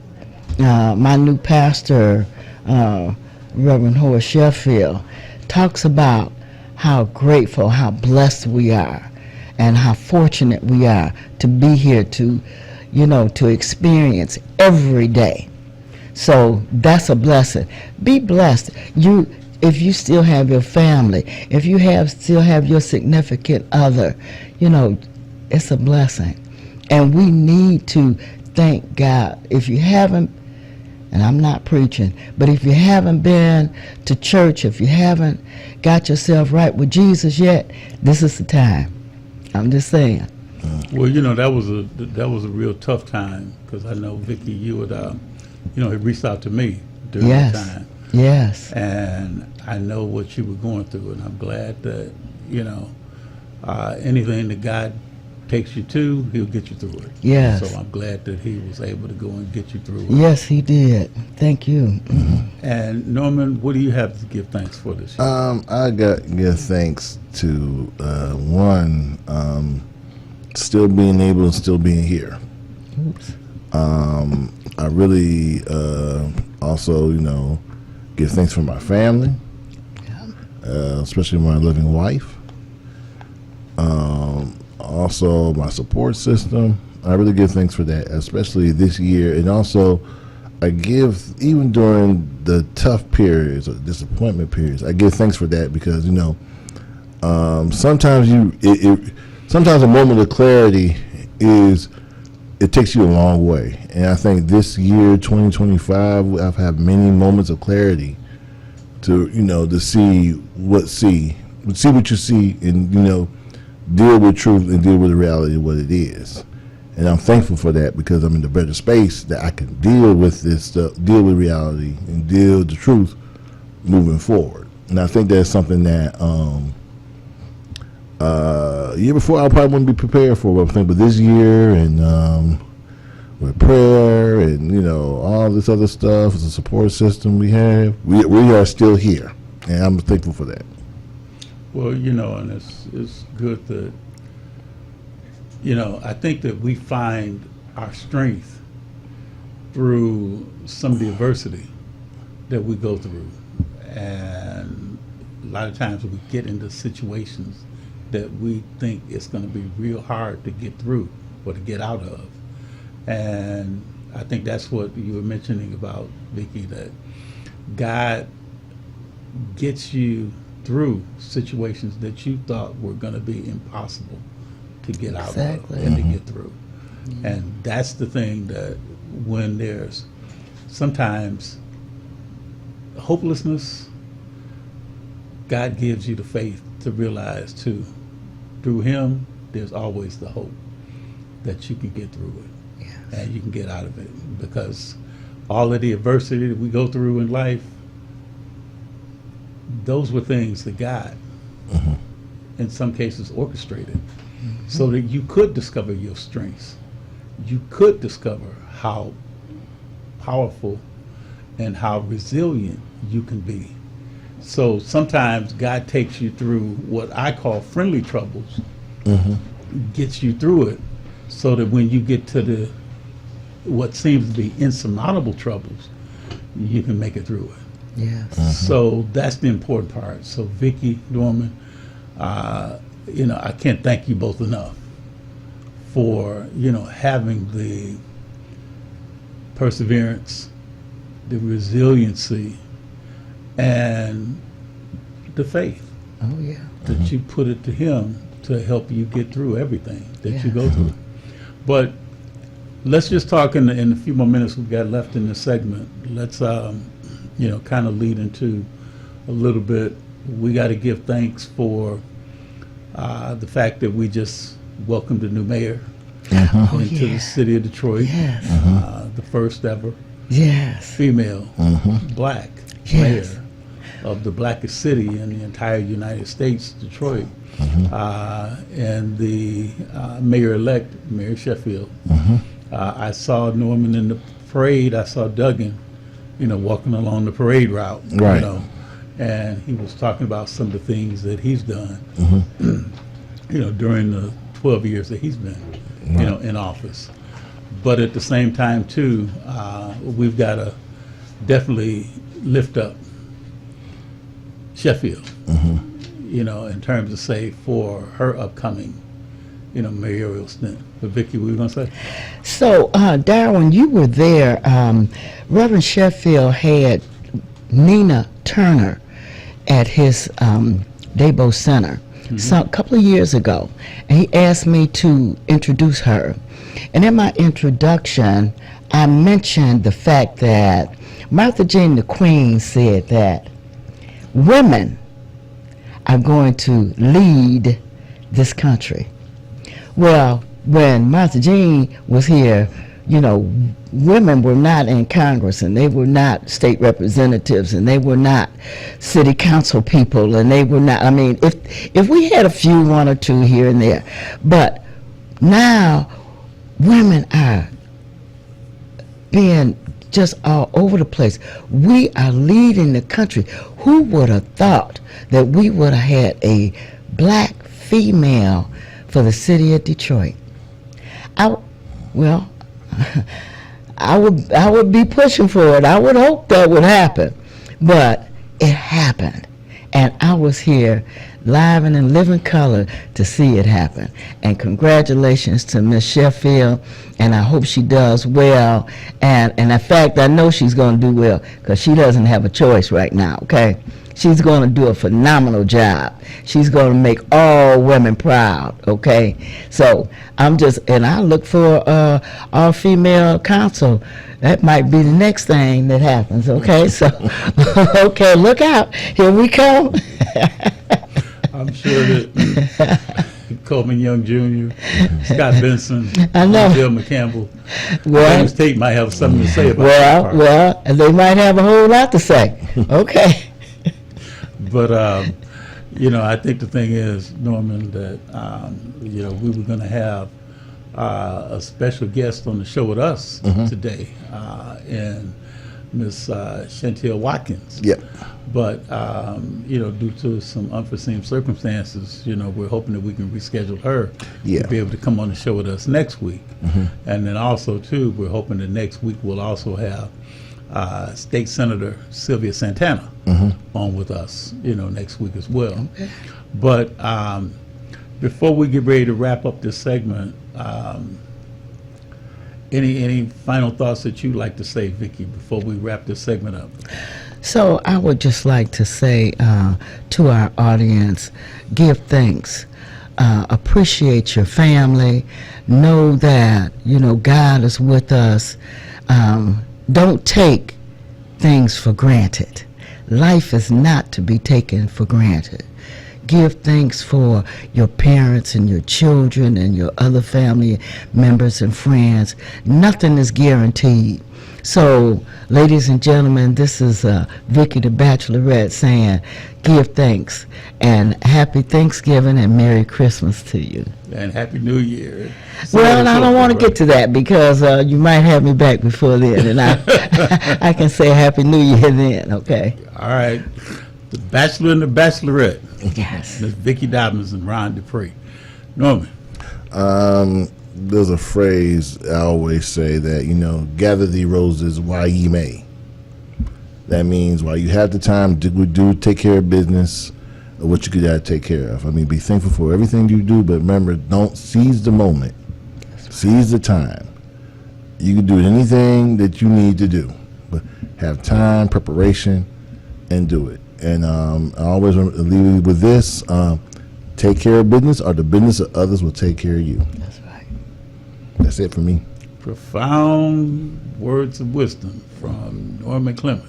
Speaker 3: My new pastor, Reverend Horace Sheffield, talks about how grateful, how blessed we are, and how fortunate we are to be here to experience every day. So that's a blessing. Be blessed. If you still have your family, if you still have your significant other, it's a blessing. And we need to thank God. If you haven't, and I'm not preaching, but if you haven't been to church, if you haven't got yourself right with Jesus yet, this is the time. I'm just saying.
Speaker 1: Well, that was a real tough time, because I know, Vicki, you had had reached out to me during that time.
Speaker 3: Yes.
Speaker 1: And I know what you were going through, and I'm glad that, anything that God takes you to, He'll get you through it.
Speaker 3: Yes.
Speaker 1: So I'm glad that He was able to go and get you through it.
Speaker 3: Yes, He did. Thank you.
Speaker 1: And Norman, what do you have to give thanks for this year?
Speaker 2: I give thanks to one, still being able and still being here.
Speaker 3: Oops.
Speaker 2: I really also, give thanks for my family, especially my living wife. Also, my support system. I really give thanks for that, especially this year. And also, I give, even during the tough periods or disappointment periods, I give thanks for that, because, sometimes sometimes a moment of clarity it takes you a long way. And I think this year, 2025, I've had many moments of clarity to, to see what you see, and, deal with truth and deal with the reality of what it is. And I'm thankful for that, because I'm in a better space that I can deal with this stuff, deal with reality, and deal with the truth moving forward. And I think that's something that year before I probably wouldn't be prepared for, but this year, and with prayer and all this other stuff, the support system we have, we are still here, and I'm thankful for that.
Speaker 1: Well, and it's good that, I think that we find our strength through some of the adversity that we go through. And a lot of times we get into situations that we think it's going to be real hard to get through or to get out of. And I think that's what you were mentioning about, Vicki, that God gets you through situations that you thought were going to be impossible to get out of and to get through. And that's the thing, that when there's sometimes hopelessness God gives you the faith to realize too, through Him, there's always the hope that you can get through it. And you can get out of it, because all of the adversity that we go through in life, those were things that God, in some cases, orchestrated, so that you could discover your strengths. You could discover how powerful and how resilient you can be. So sometimes God takes you through what I call friendly troubles, gets you through it, so that when you get to the what seems to be insurmountable troubles, you can make it through it.
Speaker 3: Yes.
Speaker 1: So that's the important part. So Vicki, Norman, I can't thank you both enough for, having the perseverance, the resiliency, and the faith
Speaker 3: Oh, yeah.
Speaker 1: that you put it to Him to help you get through everything that you
Speaker 3: Yeah.
Speaker 1: go through. But let's just talk in the few more minutes we've got left in this segment. Let's, kind of lead into a little bit. We got to give thanks for the fact that we just welcomed a new mayor into the city of Detroit.
Speaker 3: Yes.
Speaker 1: The first ever
Speaker 3: Yes.
Speaker 1: female black
Speaker 3: Yes.
Speaker 1: mayor of the blackest city in the entire United States, Detroit. And the mayor-elect, Mary Sheffield. I saw Norman in the parade. I saw Duggan, walking along the parade route.
Speaker 2: Right.
Speaker 1: And he was talking about some of the things that he's done, during the 12 years that he's been, in office. But at the same time, too, we've got to definitely lift up Sheffield, in terms of, say, for her upcoming, mayoral stint. But Vicki, what were you going to say?
Speaker 3: So, Darwin, you were there. Reverend Sheffield had Nina Turner at his Dabo Center a couple of years ago, and he asked me to introduce her. And in my introduction, I mentioned the fact that Martha Jean the Queen said that women are going to lead this country. Well, when Martha Jean was here, women were not in Congress, and they were not state representatives, and they were not city council people, and they were not, if we had a few, one or two here and there, but now women are being just all over the place. We are leading the country. Who would have thought that we would have had a black female for the city of Detroit? I would be pushing for it. I would hope that would happen, but it happened, and I was here live and in living color to see it happen. And congratulations to Miss Sheffield, and I hope she does well. And in fact, I know she's going to do well, because she doesn't have a choice right now. Okay. She's going to do a phenomenal job. She's going to make all women proud, okay? So I look for our female council. That might be the next thing that happens, okay? So, okay, look out. Here we come.
Speaker 1: I'm sure that Coleman Young Jr., Scott Benson,
Speaker 3: I know.
Speaker 1: Bill McCampbell,
Speaker 3: Well,
Speaker 1: James Tate might have something to say about that part.
Speaker 3: well, and they might have a whole lot to say. Okay.
Speaker 1: But, I think the thing is, Norman, that, we were going to have a special guest on the show with us today, and Miss Chantel Watkins.
Speaker 2: Yep.
Speaker 1: But, due to some unforeseen circumstances, we're hoping that we can reschedule her
Speaker 2: Yeah.
Speaker 1: to be able to come on the show with us next week. And then also, too, we're hoping that next week we'll also have State Senator Sylvia Santana on with us, next week as well.
Speaker 3: Okay.
Speaker 1: But before we get ready to wrap up this segment, any final thoughts that you'd like to say, Vicki, before we wrap this segment up?
Speaker 3: So I would just like to say to our audience, give thanks. Appreciate your family. Know that, God is with us. Don't take things for granted. life is not to be taken for granted. Give thanks for your parents and your children and your other family members and friends. Nothing is guaranteed. So, ladies and gentlemen, this is Vicky the Bachelorette saying, give thanks and happy Thanksgiving and Merry Christmas to you.
Speaker 1: And Happy New Year.
Speaker 3: Well, I don't want to get to that because you might have me back before then, and I can say Happy New Year then, okay?
Speaker 1: All right. The Bachelor and the Bachelorette.
Speaker 3: Yes.
Speaker 1: Ms. Vicky Dobbins and Ron Dupree. Norman.
Speaker 2: There's a phrase I always say that, gather thee roses while ye may. That means while you have the time, do take care of business, or what you could take care of. I mean, be thankful for everything you do, but remember, don't seize the moment. Seize the time. You can do anything that you need to do, but have time, preparation, and do it. And I always leave you with this. Take care of business, or the business of others will take care of you.
Speaker 3: That's right.
Speaker 2: That's it for me.
Speaker 1: Profound words of wisdom from Norman Clement.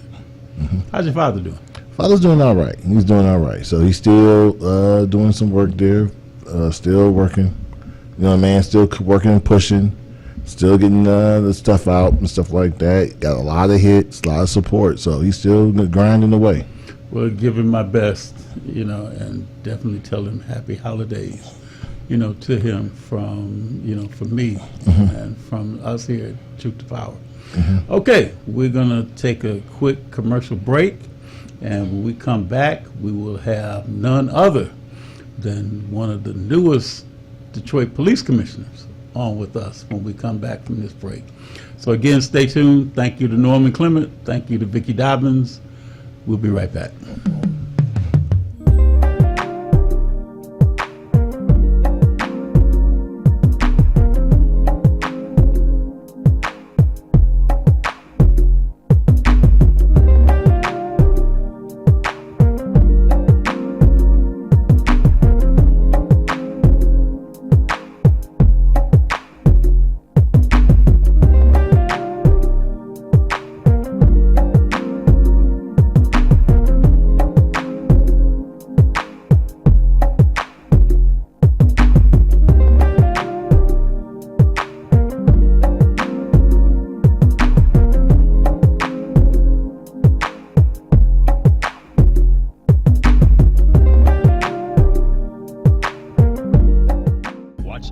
Speaker 1: How's your father doing?
Speaker 2: Father's doing all right. He's doing all right. So he's still doing some work there, still working. Man, still working and pushing, still getting the stuff out and stuff like that. Got a lot of hits, a lot of support. So he's still grinding away.
Speaker 1: Well, give him my best, and definitely tell him happy holidays, to him from me and from us here at Truth to Power. Okay, we're going to take a quick commercial break, and when we come back, we will have none other than one of the newest Detroit Police Commissioners on with us when we come back from this break. So again, stay tuned. Thank you to Norman Clement. Thank you to Vicky Dobbins. We'll be right back.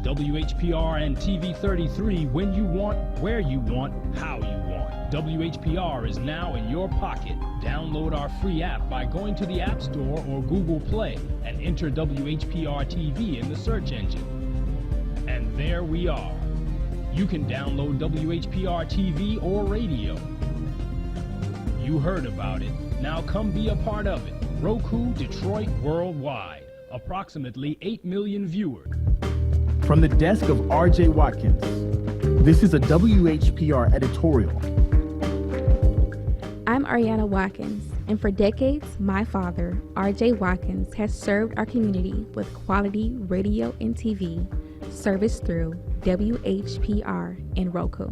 Speaker 7: WHPR and TV 33 when you want, where you want, how you want. WHPR is now in your pocket. Download our free app by going to the App Store or Google Play and enter WHPR TV in the search engine. And there we are. You can download WHPR TV or radio. You heard about it. Now come be a part of it. Roku Detroit Worldwide. Approximately 8 million viewers.
Speaker 8: From the desk of RJ Watkins, this is a WHPR editorial.
Speaker 9: I'm Ariana Watkins, and for decades, my father, RJ Watkins, has served our community with quality radio and TV service through WHPR and Roku.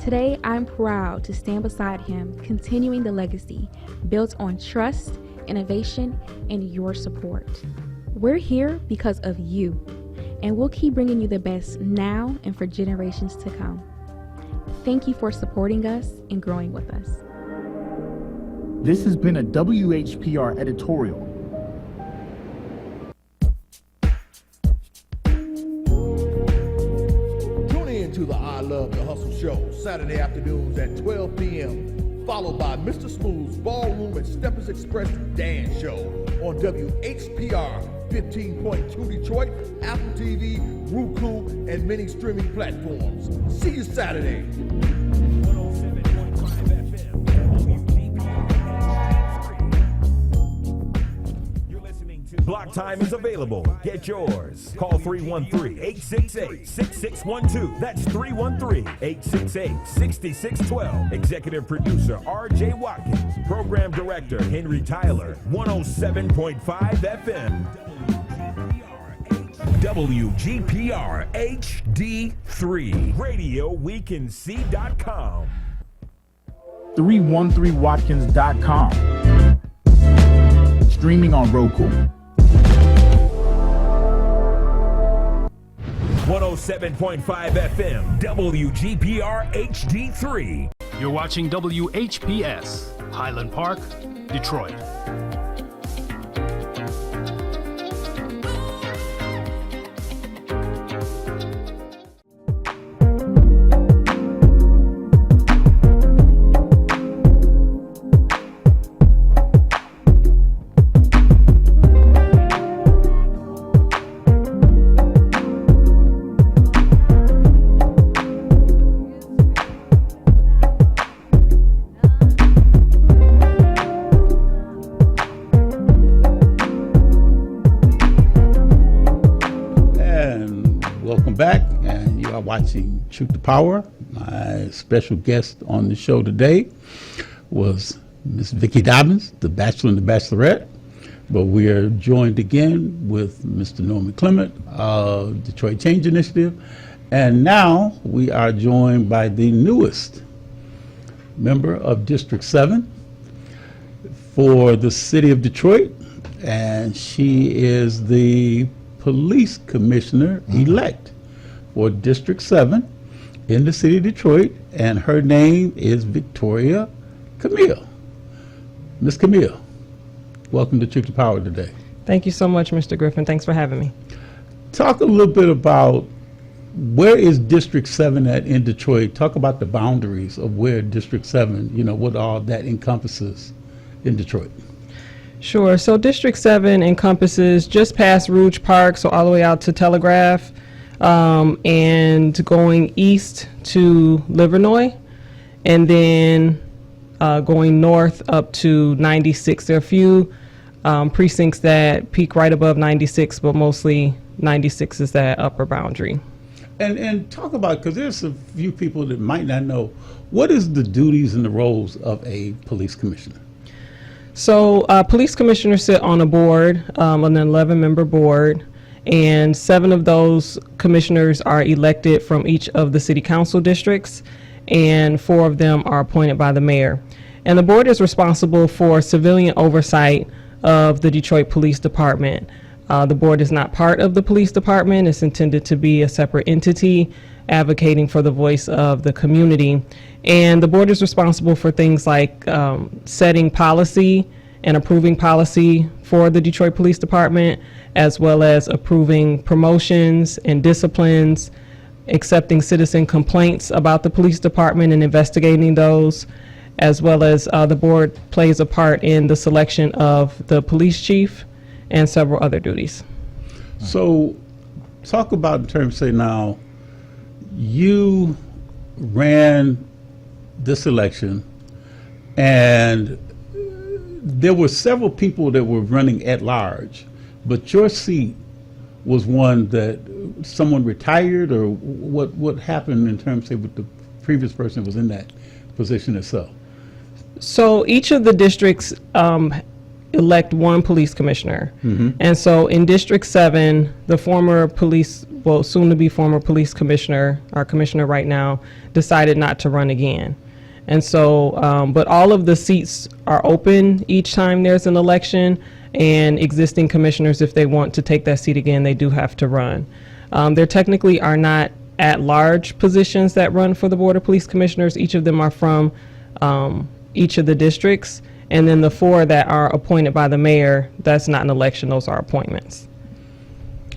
Speaker 9: Today, I'm proud to stand beside him, continuing the legacy built on trust, innovation, and your support. We're here because of you, and we'll keep bringing you the best now and for generations to come. Thank you for supporting us and growing with us.
Speaker 8: This has been a WHPR editorial.
Speaker 10: Tune in to the I Love the Hustle show, Saturday afternoons at 12 p.m., followed by Mr. Smooth's Ballroom and Steppers Express Dance Show on WHPR 15.2 Detroit, Apple TV, Roku, and many streaming platforms. See you Saturday.
Speaker 11: Block time is available. Get yours. Call 313-868-6612. That's 313-868-6612. Executive producer R.J. Watkins. Program director Henry Tyler. 107.5 FM. WGPR HD3. RadioWeCanSee.com.
Speaker 8: 313watkins.com. Streaming on Roku.
Speaker 11: 107.5 FM, WGPR HD3.
Speaker 7: You're watching WHPS, Highland Park, Detroit.
Speaker 1: Back, and you are watching Truth to Power. My special guest on the show today was Miss Vicki Dobbins, the Bachelor and the Bachelorette. But we are joined again with Mr. Norman Clement of Detroit Change Initiative. And now we are joined by the newest member of District 7 for the city of Detroit. And she is the police commissioner-elect for District 7 in the city of Detroit, and her name is Victoria Camille. Miss Camille, welcome to Truth to Power today.
Speaker 12: Thank you so much, Mr. Griffin. Thanks for having me.
Speaker 1: Talk a little bit about where is District 7 at in Detroit. Talk about the boundaries of where District 7, what all that encompasses in Detroit.
Speaker 12: Sure. So District 7 encompasses just past Rouge Park, so all the way out to Telegraph, and going east to Livernois, and then going north up to 96. There are a few precincts that peak right above 96, but mostly 96 is that upper boundary.
Speaker 1: And talk about, because there's a few people that might not know, what is the duties and the roles of a police commissioner?
Speaker 12: So police commissioners sit on a board, an 11-member board, and 7 of those commissioners are elected from each of the city council districts, and 4 of them are appointed by the mayor. And the board is responsible for civilian oversight of the Detroit Police Department. The board is not part of the police department. It's intended to be a separate entity advocating for the voice of the community. And the board is responsible for things like setting policy and approving policy for the Detroit Police Department, as well as approving promotions and disciplines, accepting citizen complaints about the police department and investigating those, as well as the board plays a part in the selection of the police chief and several other duties.
Speaker 1: So talk about in terms, say now, you ran this election and there were several people that were running at large, but your seat was one that someone retired, or what happened in terms, say, with the previous person that was in that position itself?
Speaker 12: So each of the districts elect one police commissioner. And so in District 7, the former police, well, soon to be former police commissioner, our commissioner right now, decided not to run again. And so, but all of the seats are open each time there's an election, and existing commissioners, if they want to take that seat again, they do have to run. There technically are not at-large positions that run for the Board of Police Commissioners. Each of them are from each of the districts. And then the 4 that are appointed by the mayor, that's not an election, those are appointments.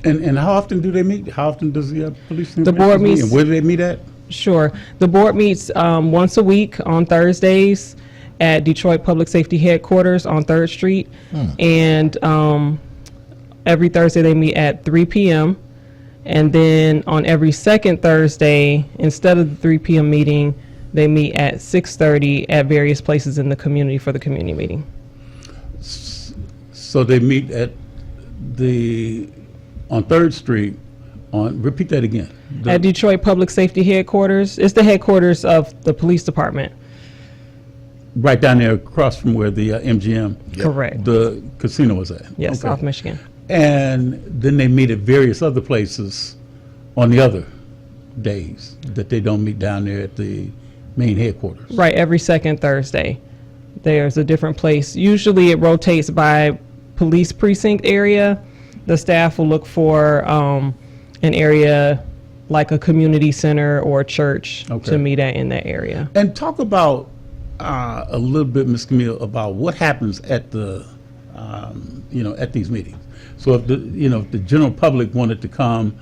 Speaker 1: And how often do they meet? How often does the police
Speaker 12: The board meets.
Speaker 1: And where do they meet at?
Speaker 12: Sure. The board meets once a week on Thursdays at Detroit Public Safety Headquarters on 3rd Street. And every Thursday they meet at 3 p.m. And then on every second Thursday, instead of the 3 p.m. meeting, they meet at 6:30 at various places in the community for the community meeting.
Speaker 1: So they meet at on 3rd Street, repeat that again.
Speaker 12: At Detroit Public Safety Headquarters. It's the headquarters of the police department.
Speaker 1: Right down there across from where the MGM,
Speaker 12: Correct.
Speaker 1: the casino was at.
Speaker 12: Yes,
Speaker 1: Okay.
Speaker 12: South Michigan.
Speaker 1: And then they meet at various other places on the other days that they don't meet down there at the main headquarters.
Speaker 12: Right, every second Thursday. There's a different place. Usually it rotates by police precinct area. The staff will look for an area like a community center or a church to meet at in that area.
Speaker 1: And talk about a little bit, Ms. Camille, about what happens at the, at these meetings. So if if the general public wanted to come,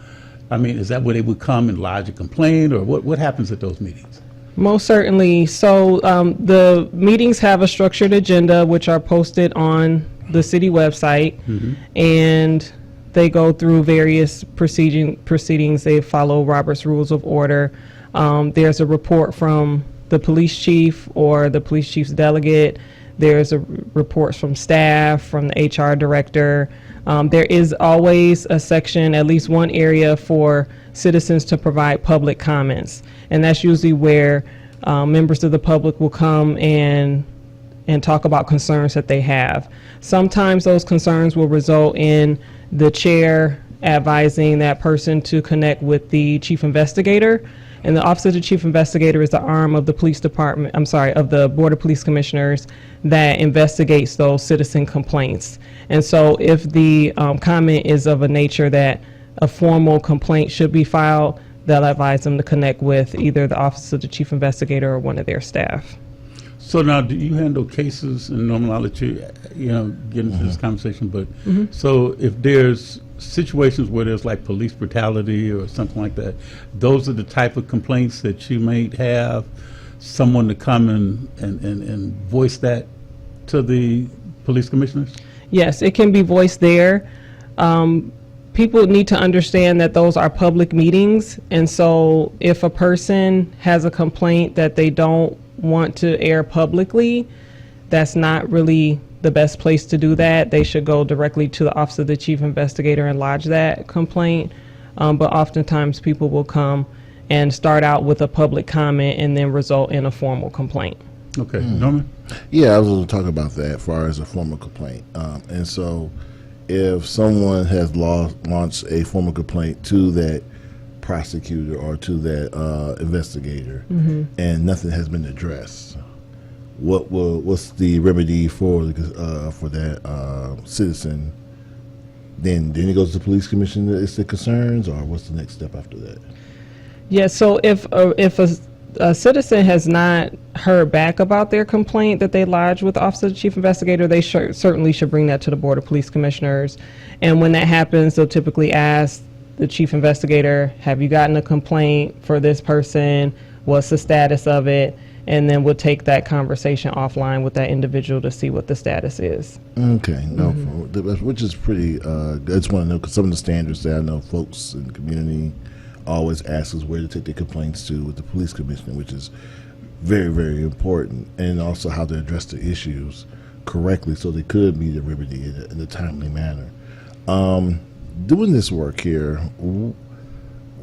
Speaker 1: I mean, is that where they would come and lodge a complaint, or what happens at those meetings?
Speaker 12: Most certainly. So the meetings have a structured agenda, which are posted on the city website, and they go through various proceedings. They follow Robert's Rules of Order. There's a report from the police chief or the police chief's delegate. There's reports from staff, from the HR director. There is always a section, at least one area for citizens to provide public comments. And that's usually where members of the public will come and talk about concerns that they have. Sometimes those concerns will result in the chair advising that person to connect with the chief investigator. And the Office of the Chief Investigator is the arm of the police department, of the Board of Police Commissioners that investigates those citizen complaints. And so if the comment is of a nature that a formal complaint should be filed, they'll advise them to connect with either the Office of the Chief Investigator or one of their staff.
Speaker 1: So now, do you handle cases, and normally I'll let you, get into this conversation, but so if there's situations where there's like police brutality or something like that, those are the type of complaints that you might have someone to come and voice that to the police commissioners?
Speaker 12: Yes, it can be voiced there. People need to understand that those are public meetings, and so if a person has a complaint that they don't want to air publicly, that's not really the best place to do that. They should go directly to the Office of the Chief Investigator and lodge that complaint. But oftentimes people will come and start out with a public comment and then result in a formal complaint.
Speaker 1: Okay, Norman?
Speaker 2: Yeah, I was going to talk about that as far as a formal complaint. And so if someone has launched a formal complaint to that prosecutor or to that investigator and nothing has been addressed, what's the remedy for that citizen? Then it goes to the police commission. It's the concerns, or what's the next step after that?
Speaker 12: Yeah. So if a citizen has not heard back about their complaint that they lodged with the Office of the Chief Investigator, they certainly should bring that to the Board of Police Commissioners. And when that happens, they'll typically ask the Chief Investigator, "Have you gotten a complaint for this person? What's the status of it?" And then we'll take that conversation offline with that individual to see what the status is.
Speaker 2: Okay, which is pretty. I just want to know, because some of the standards that I know folks in the community always ask us where to take their complaints to with the police commissioner, which is very, very important, and also how to address the issues correctly so they could meet a remedy in a timely manner. Doing this work here,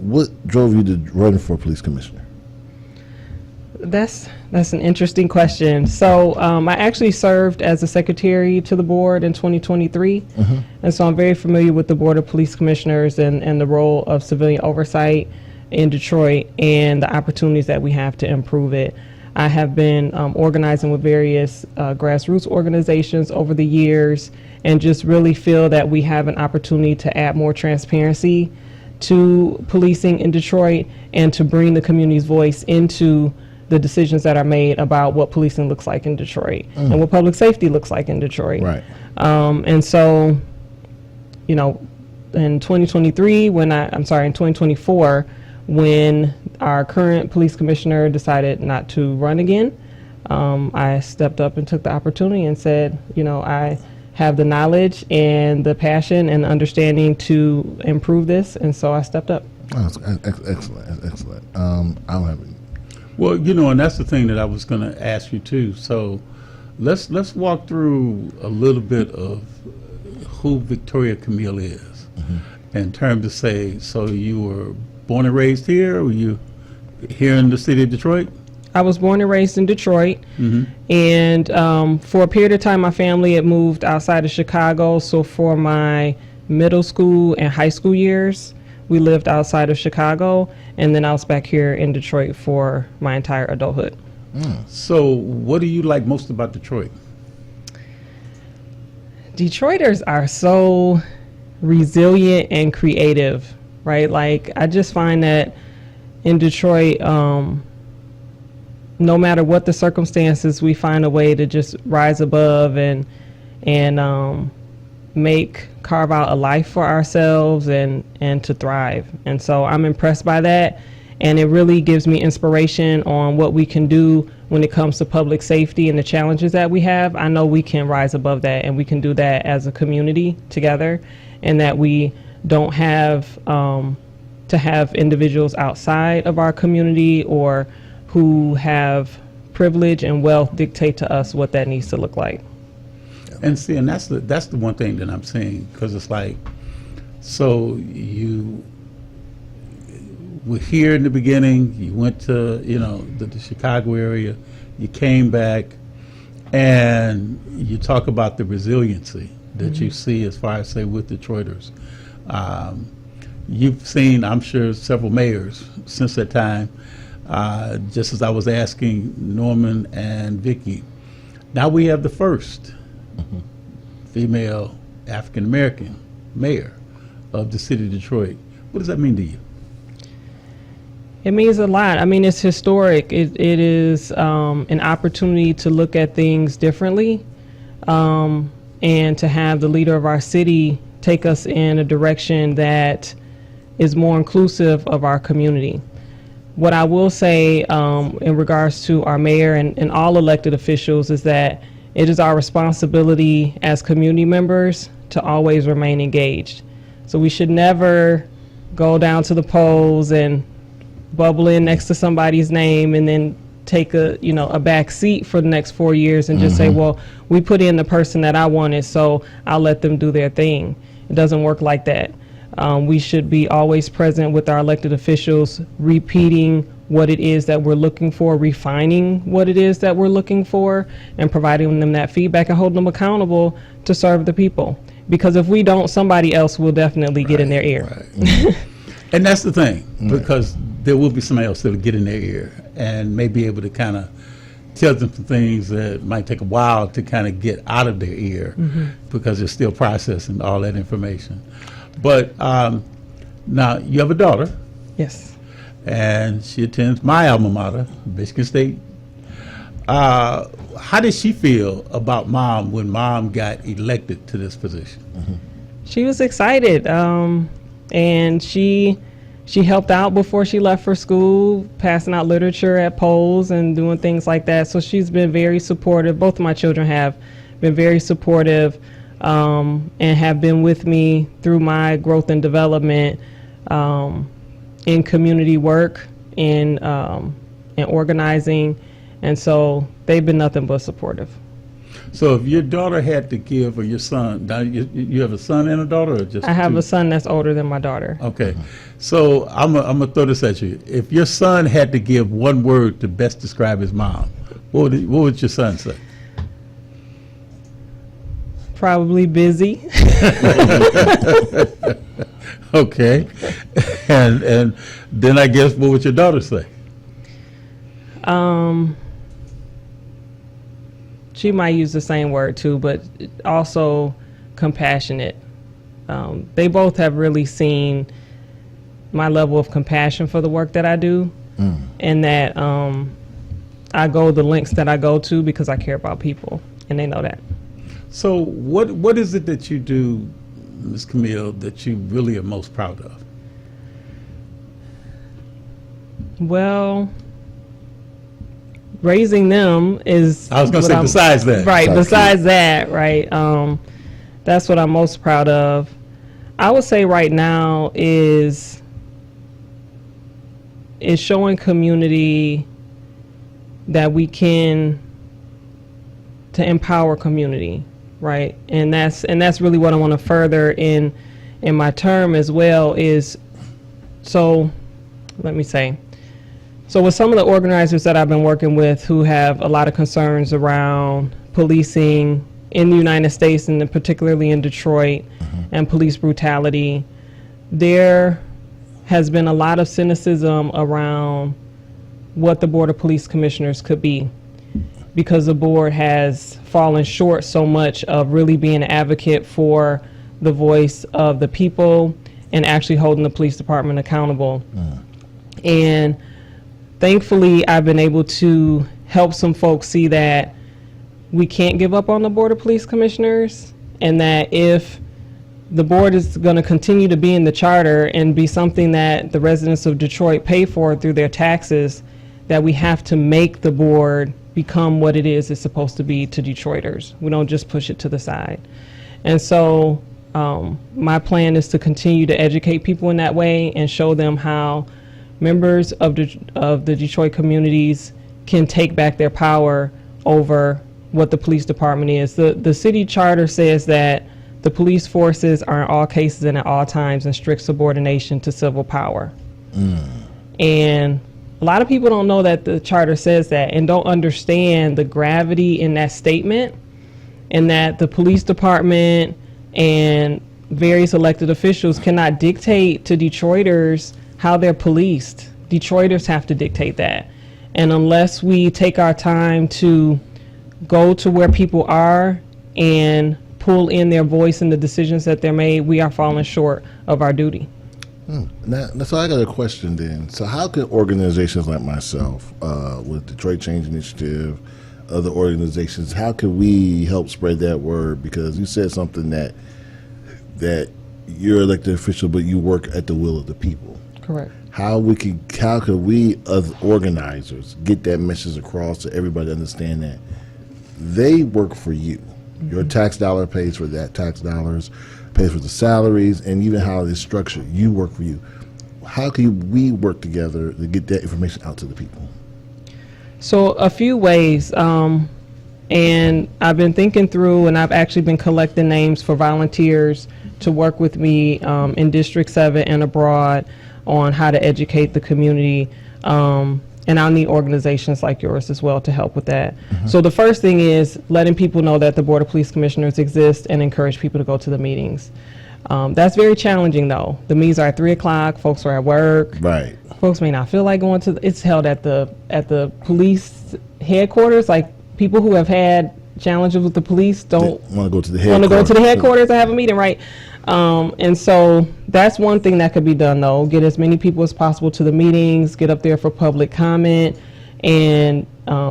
Speaker 2: what drove you to run for police commissioner?
Speaker 12: That's an interesting question. So I actually served as a secretary to the board in 2023, and so I'm very familiar with the Board of Police Commissioners and the role of civilian oversight in Detroit and the opportunities that we have to improve it. I have been organizing with various grassroots organizations over the years, and just really feel that we have an opportunity to add more transparency to policing in Detroit and to bring the community's voice into the decisions that are made about what policing looks like in Detroit and what public safety looks like in Detroit.
Speaker 2: Right.
Speaker 12: And so, in 2023, in 2024, when our current police commissioner decided not to run again, I stepped up and took the opportunity and said, I have the knowledge and the passion and understanding to improve this, and so I stepped up.
Speaker 2: Oh, excellent. I don't have any.
Speaker 1: Well, and that's the thing that I was going to ask you too. So let's walk through a little bit of who Victoria Camille is in terms of so you were born and raised here, or were you here in the city of Detroit?
Speaker 12: I was born and raised in Detroit, and for a period of time my family had moved outside of Chicago. So for my middle school and high school years, We lived outside of Chicago, and then I was back here in Detroit for my entire adulthood.
Speaker 1: So what do you like most about Detroit?
Speaker 12: Detroiters are so resilient and creative, right? Like, I just find that in Detroit, no matter what the circumstances, we find a way to just rise above and carve out a life for ourselves and to thrive. And so I'm impressed by that. And it really gives me inspiration on what we can do when it comes to public safety and the challenges that we have. I know we can rise above that, and we can do that as a community together, and that we don't have to have individuals outside of our community or who have privilege and wealth dictate to us what that needs to look like.
Speaker 1: And see, and that's the one thing that I'm saying, because it's like, so you were here in the beginning, you went to, the Chicago area, you came back, and you talk about the resiliency that you see as far as, say, with Detroiters. You've seen, I'm sure, several mayors since that time, just as I was asking Norman and Vicky. Now we have the first female African-American mayor of the city of Detroit. What does that mean to you?
Speaker 12: It means a lot. I mean, it's historic. It is an opportunity to look at things differently, and to have the leader of our city take us in a direction that is more inclusive of our community. What I will say in regards to our mayor and all elected officials is that it is our responsibility as community members to always remain engaged. So we should never go down to the polls and bubble in next to somebody's name and then take a back seat for the next 4 years and just say, well, we put in the person that I wanted, so I'll let them do their thing. It doesn't work like that. We should be always present with our elected officials, repeating what it is that we're looking for, refining what it is that we're looking for, and providing them that feedback and holding them accountable to serve the people. Because if we don't, somebody else will definitely get in their ear.
Speaker 1: Right. And that's the thing, because there will be somebody else that will get in their ear and may be able to kind of tell them some things that might take a while to kind of get out of their ear, because they're still processing all that information. But now you have a daughter.
Speaker 12: Yes.
Speaker 1: And she attends my alma mater, Michigan State. How did she feel about Mom when Mom got elected to this position?
Speaker 12: She was excited, and she helped out before she left for school, passing out literature at polls and doing things like that. So she's been very supportive. Both of my children have been very supportive, and have been with me through my growth and development in community work, in organizing, and so they've been nothing but supportive.
Speaker 1: So if your daughter had to give, or your son, now you have a son and a daughter, or just
Speaker 12: I have
Speaker 1: two?
Speaker 12: a son that's older than my daughter.
Speaker 1: Okay, so I'm gonna throw this at you. If your son had to give one word to best describe his mom, what would your son say?
Speaker 12: Probably busy.
Speaker 1: Okay, and then I guess what would your daughter say?
Speaker 12: She might use the same word too, but also compassionate. They both have really seen my level of compassion for the work that I do, and that I go the lengths that I go to because I care about people, and they know that.
Speaker 1: So what is it that you do, Ms. Camille, that you really are most proud of?
Speaker 12: Well, raising them is.
Speaker 1: I was going to say besides that.
Speaker 12: Right, besides that, right. That's what I'm most proud of. I would say right now is showing community that we can, to empower community, right? And that's really what I want to further in my term as well is, so let me say, so with some of the organizers that I've been working with who have a lot of concerns around policing in the United States and particularly in Detroit and police brutality, they're has been a lot of cynicism around what the Board of Police Commissioners could be, because the board has fallen short so much of really being an advocate for the voice of the people and actually holding the police department accountable. And thankfully, I've been able to help some folks see that we can't give up on the Board of Police Commissioners, and that if the board is going to continue to be in the charter and be something that the residents of Detroit pay for through their taxes, that we have to make the board become what it is it's supposed to be to Detroiters. We don't just push it to the side. And so my plan is to continue to educate people in that way and show them how members of the Detroit communities can take back their power over what the police department is. The city charter says that the police forces are in all cases and at all times in strict subordination to civil power. And a lot of people don't know that the charter says that and don't understand the gravity in that statement, and that the police department and various elected officials cannot dictate to Detroiters how they're policed. Detroiters have to dictate that. And unless we take our time to go to where people are and pull in their voice in the decisions that they're made, we are falling short of our duty.
Speaker 2: Now, so I got a question then. So how can organizations like myself, with Detroit Change Initiative, other organizations, how can we help spread that word? Because you said something that you're an elected official, but you work at the will of the people.
Speaker 12: Correct.
Speaker 2: How could we as organizers get that message across to everybody to understand that they work for you? Your tax dollar pays for that. Tax dollars pays for the salaries, and even how it's structured. You work for you. How can we work together to get that information out to the people?
Speaker 12: So a few ways, and I've been thinking through, and I've actually been collecting names for volunteers to work with me in District 7 and abroad on how to educate the community. And I'll need organizations like yours as well to help with that. So the first thing is letting people know that the Board of Police Commissioners exist and encourage people to go to the meetings. That's very challenging though. The meetings are at 3 o'clock, folks are at work.
Speaker 2: Right.
Speaker 12: Folks may not feel like going to, it's held at the police headquarters. Like people who have had challenges with the police don't
Speaker 2: want to go to the
Speaker 12: headquarters and have a meeting, right? And so that's one thing that could be done though. Get as many people as possible to the meetings, get up there for public comment, and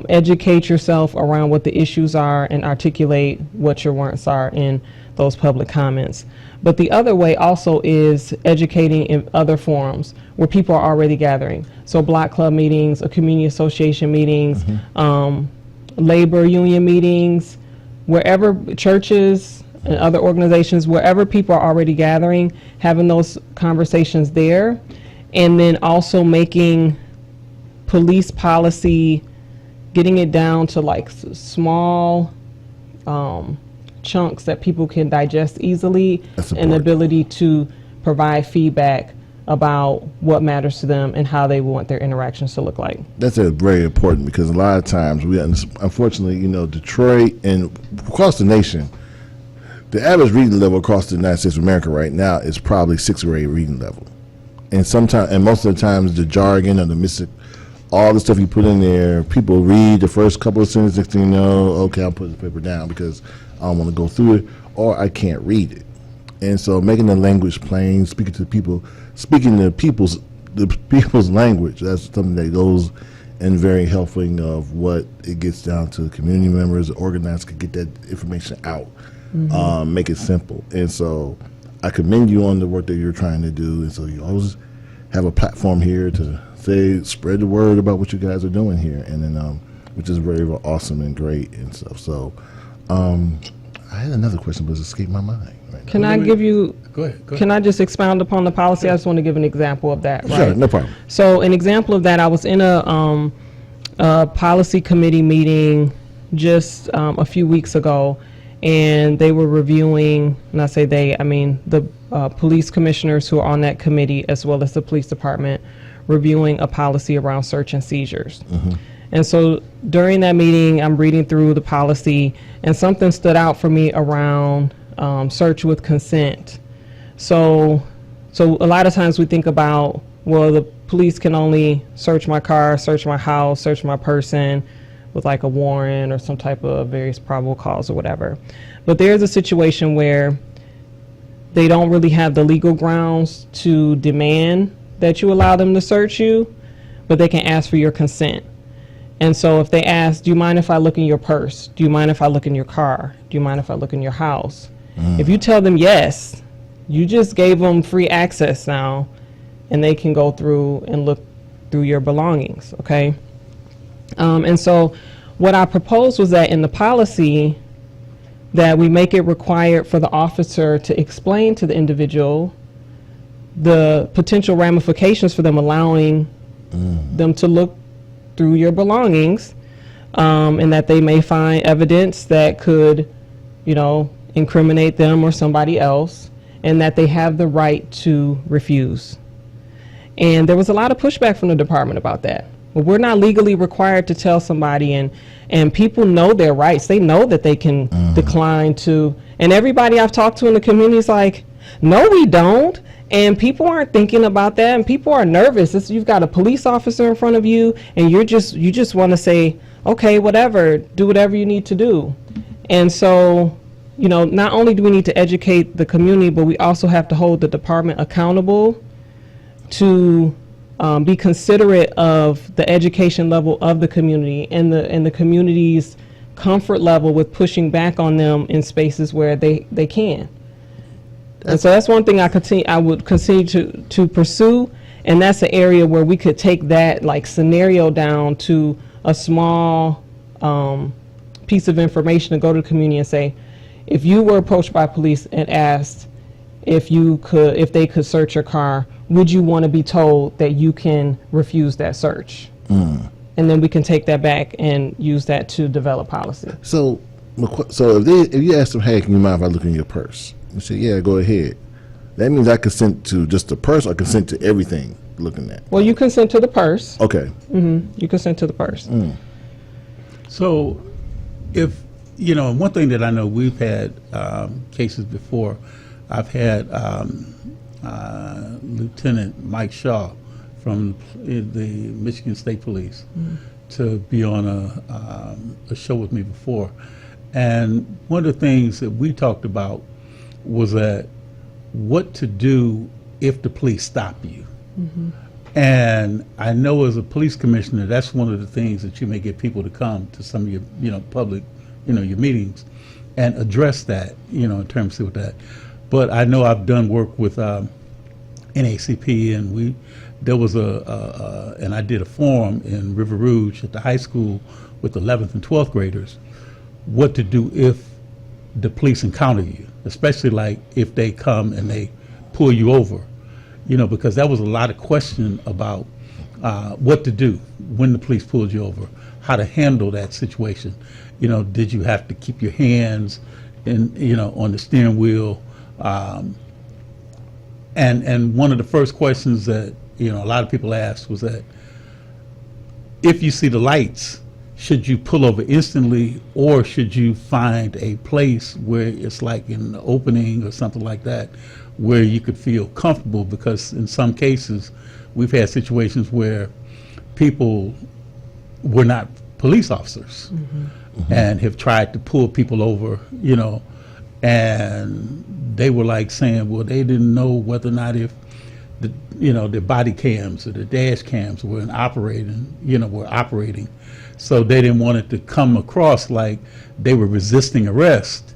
Speaker 12: educate yourself around what the issues are and articulate what your wants are in those public comments. But the other way also is educating in other forums where people are already gathering. So block club meetings, community association meetings, labor union meetings, wherever, churches and other organizations, wherever people are already gathering, having those conversations there, and then also making police policy, getting it down to like small chunks that people can digest easily, and the ability to provide feedback about what matters to them and how they want their interactions to look like.
Speaker 2: That's very important, because a lot of times we, unfortunately, Detroit and across the nation, the average reading level across the United States of America right now is probably 6th grade reading level. And sometimes, and most of the times, the jargon or the mystic, all the stuff you put in there, people read the first couple of sentences, next thing you know, okay, I'll put the paper down because I don't want to go through it, or I can't read it. And so making the language plain, speaking to the people's language, that's something that goes in very helping of what it gets down to community members, the organizers can get that information out, make it simple. And so I commend you on the work that you're trying to do. And so you always have a platform here to spread the word about what you guys are doing here, and then which is very, very awesome and great and stuff. So I had another question, but it's escaped my mind. Right now.
Speaker 12: Can I give you?
Speaker 1: Go ahead.
Speaker 12: Can I just expound upon the policy? I just want to give an example of that. Right?
Speaker 2: Sure, no problem.
Speaker 12: So an example of that, I was in a policy committee meeting just a few weeks ago, and they were reviewing, and I say they, I mean the police commissioners who are on that committee, as well as the police department, reviewing a policy around search and seizures. And so during that meeting, I'm reading through the policy, and something stood out for me around search with consent. So a lot of times we think about well, the police can only search my car, search my house, search my person with like a warrant or some type of various probable cause or whatever. But there's a situation where they don't really have the legal grounds to demand that you allow them to search you, but they can ask for your consent. And so if they ask, do you mind if I look in your purse? Do you mind if I look in your car? Do you mind if I look in your house? If you tell them yes, you just gave them free access now, and they can go through and look through your belongings, okay? And so what I proposed was that in the policy, that we make it required for the officer to explain to the individual the potential ramifications for them allowing them to look through your belongings, and that they may find evidence that could, you know, incriminate them or somebody else, and that they have the right to refuse. And there was a lot of pushback from the department about that. Well, we're not legally required to tell somebody, and people know their rights. They know that they can decline to, and everybody I've talked to in the community is like, no, we don't. And people aren't thinking about that, and people are nervous. You've got a police officer in front of you, and you just want to say, okay, whatever, do whatever you need to do. And so, you know, not only do we need to educate the community, but we also have to hold the department accountable to be considerate of the education level of the community and the community's comfort level with pushing back on them in spaces where they can. And so that's one thing I would continue to pursue, and that's an area where we could take that like scenario down to a small piece of information to go to the community and say, if you were approached by police and asked if they could search your car, would you want to be told that you can refuse that search? And then we can take that back and use that to develop policy.
Speaker 2: So if you ask them, hey, can you mind if I look in your purse? You say, yeah, go ahead. That means I consent to just the purse or consent to everything looking at?
Speaker 12: Well, you consent to the purse.
Speaker 2: Okay.
Speaker 12: You consent to the purse.
Speaker 1: So if, you know, one thing that I know we've had cases before, I've had Lieutenant Mike Shaw from the Michigan State Police to be on a show with me before. And one of the things that we talked about was that what to do if the police stop you. And I know as a police commissioner, that's one of the things that you may get people to come to some of your, you know, public, you know, your meetings and address that, you know, in terms of that. But I know I've done work with NACP, and there was and I did a forum in River Rouge at the high school with 11th and 12th graders, what to do if the police encounter you, especially like if they come and they pull you over, you know, because that was a lot of question about what to do when the police pulled you over, how to handle that situation. You know, did you have to keep your hands in, you know, on the steering wheel? And one of the first questions that, you know, a lot of people asked was that if you see the lights, should you pull over instantly, or should you find a place where it's like in the opening or something like that where you could feel comfortable? Because in some cases we've had situations where people were not police officers and have tried to pull people over, you know, and they were like saying, well, they didn't know whether or not if the, you know, the body cams or the dash cams were operating. So they didn't want it to come across like they were resisting arrest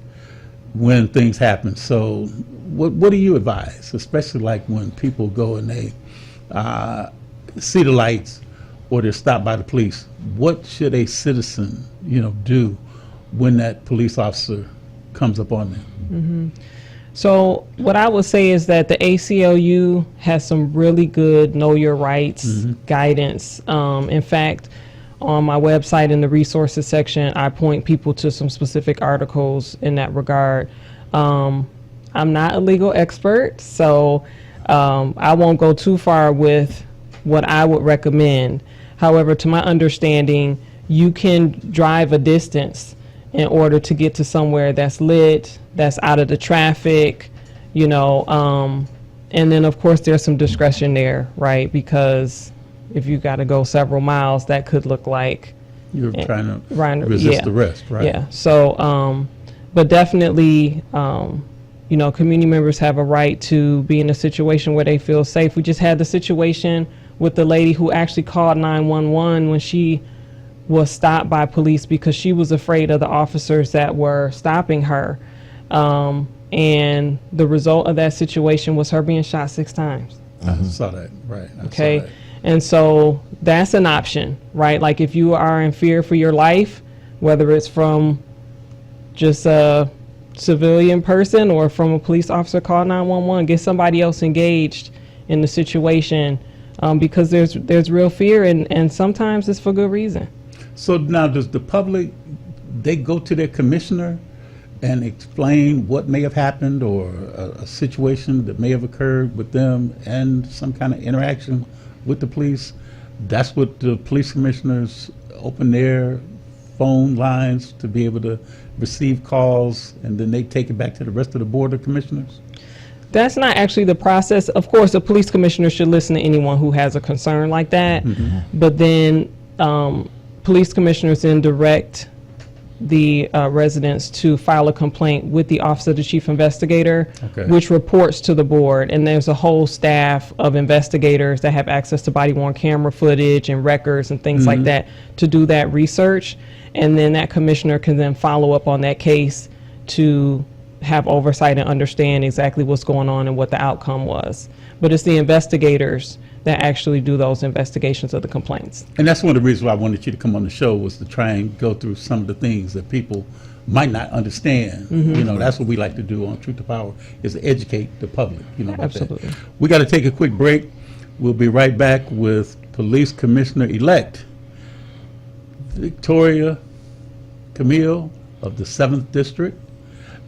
Speaker 1: when things happen. So what do you advise, especially like when people go and they see the lights or they're stopped by the police? What should a citizen, you know, do when that police officer comes up on them?
Speaker 12: So what I would say is that the ACLU has some really good know your rights guidance. In fact, on my website in the resources section, I point people to some specific articles in that regard. I'm not a legal expert, so I won't go too far with what I would recommend. However, to my understanding, you can drive a distance in order to get to somewhere that's lit, that's out of the traffic, you know, And then, of course, there's some discretion there, right? Because if you got to go several miles, that could look like
Speaker 1: You're trying to resist arrest, right?
Speaker 12: Yeah. So, but definitely, you know, community members have a right to be in a situation where they feel safe. We just had the situation with the lady who actually called 911 when she was stopped by police because she was afraid of the officers that were stopping her. And the result of that situation was her being shot 6 times.
Speaker 1: I saw that, right. I
Speaker 12: Okay.
Speaker 1: saw that.
Speaker 12: And so that's an option, right? Like if you are in fear for your life, whether it's from just a civilian person or from a police officer, call 911, get somebody else engaged in the situation, because there's real fear, and sometimes it's for good reason.
Speaker 1: So now does the public, they go to their commissioner and explain what may have happened or a situation that may have occurred with them and some kind of interaction with the police? That's what the police commissioners open their phone lines to be able to receive calls, and then they take it back to the rest of the board of commissioners?
Speaker 12: That's not actually the process. Of course, the police commissioner should listen to anyone who has a concern like that. But then police commissioners then direct the residents to file a complaint with the Office of the Chief Investigator,
Speaker 1: Okay.
Speaker 12: which reports to the board. And there's a whole staff of investigators that have access to body-worn camera footage and records and things like that to do that research. And then that commissioner can then follow up on that case to have oversight and understand exactly what's going on and what the outcome was. But it's the investigators that actually do those investigations of the complaints.
Speaker 1: And that's one of the reasons why I wanted you to come on the show, was to try and go through some of the things that people might not understand. You know, that's what we like to do on Truth to Power, is to educate the public, you know, about
Speaker 12: Absolutely.
Speaker 1: that. We got to take a quick break. We'll be right back with Police Commissioner-elect Victoria Camille of the 7th District,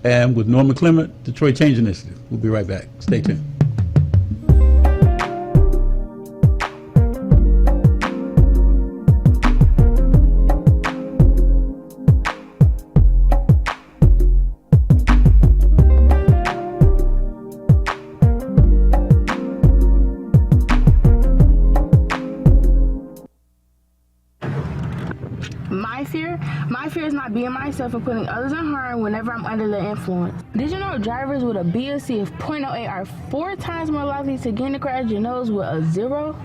Speaker 1: and with Norman Clement, Detroit Change Initiative. We'll be right back. Stay tuned.
Speaker 13: My fear is not being myself and putting others in harm whenever I'm under the influence. Did you know drivers with a BSC of .08 are 4 times more likely to get in a crash than those with a 0?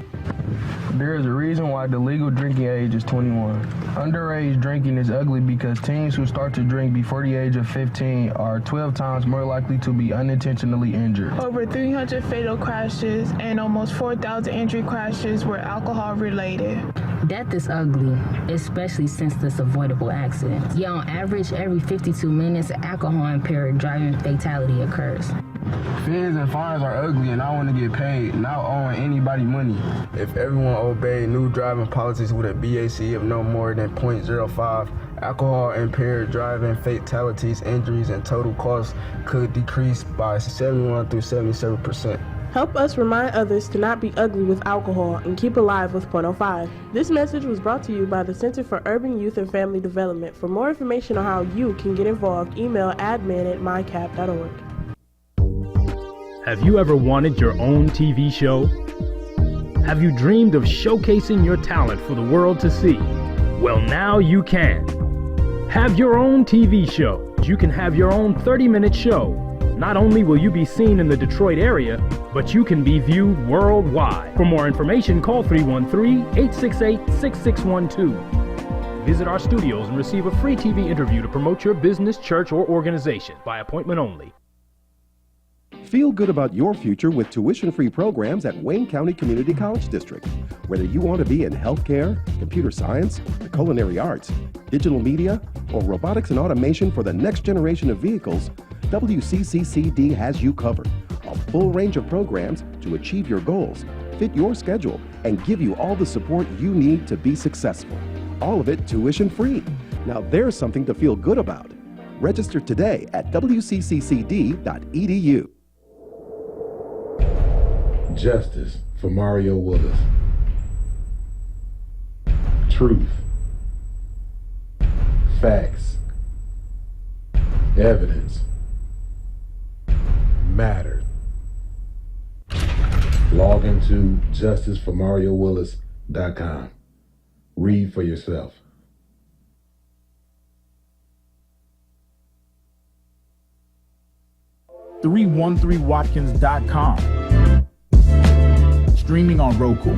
Speaker 14: There is a reason why the legal drinking age is 21. Underage drinking is ugly because teens who start to drink before the age of 15 are 12 times more likely to be unintentionally injured.
Speaker 15: Over 300 fatal crashes and almost 4,000 injury crashes were alcohol related.
Speaker 16: Death is ugly, especially since this avoidable accident. Yet on average, every 52 minutes, alcohol-impaired driving fatality occurs.
Speaker 14: Fees and fines are ugly, and I want to get paid, not owing anybody money. If everyone obeyed new driving policies with a BAC of no more than .05, alcohol-impaired driving fatalities, injuries, and total costs could decrease by 71 through 77%.
Speaker 17: Help us remind others to not be ugly with alcohol and keep alive with .05. This message was brought to you by the Center for Urban Youth and Family Development. For more information on how you can get involved, email admin@mycap.org.
Speaker 7: Have you ever wanted your own TV show? Have you dreamed of showcasing your talent for the world to see? Well, now you can. Have your own TV show. You can have your own 30-minute show. Not only will you be seen in the Detroit area, but you can be viewed worldwide. For more information, call 313-868-6612. Visit our studios and receive a free TV interview to promote your business, church, or organization by appointment only.
Speaker 18: Feel good about your future with tuition-free programs at Wayne County Community College District. Whether you want to be in healthcare, computer science, the culinary arts, digital media, or robotics and automation for the next generation of vehicles, WCCCD has you covered. A full range of programs to achieve your goals, fit your schedule, and give you all the support you need to be successful. All of it tuition-free. Now there's something to feel good about. Register today at wcccd.edu.
Speaker 6: Justice for Mario Willis. Truth. Facts. Evidence. Matter. Log into justiceformariowillis.com. Read for yourself.
Speaker 8: .313watkins.com. Streaming on Roku.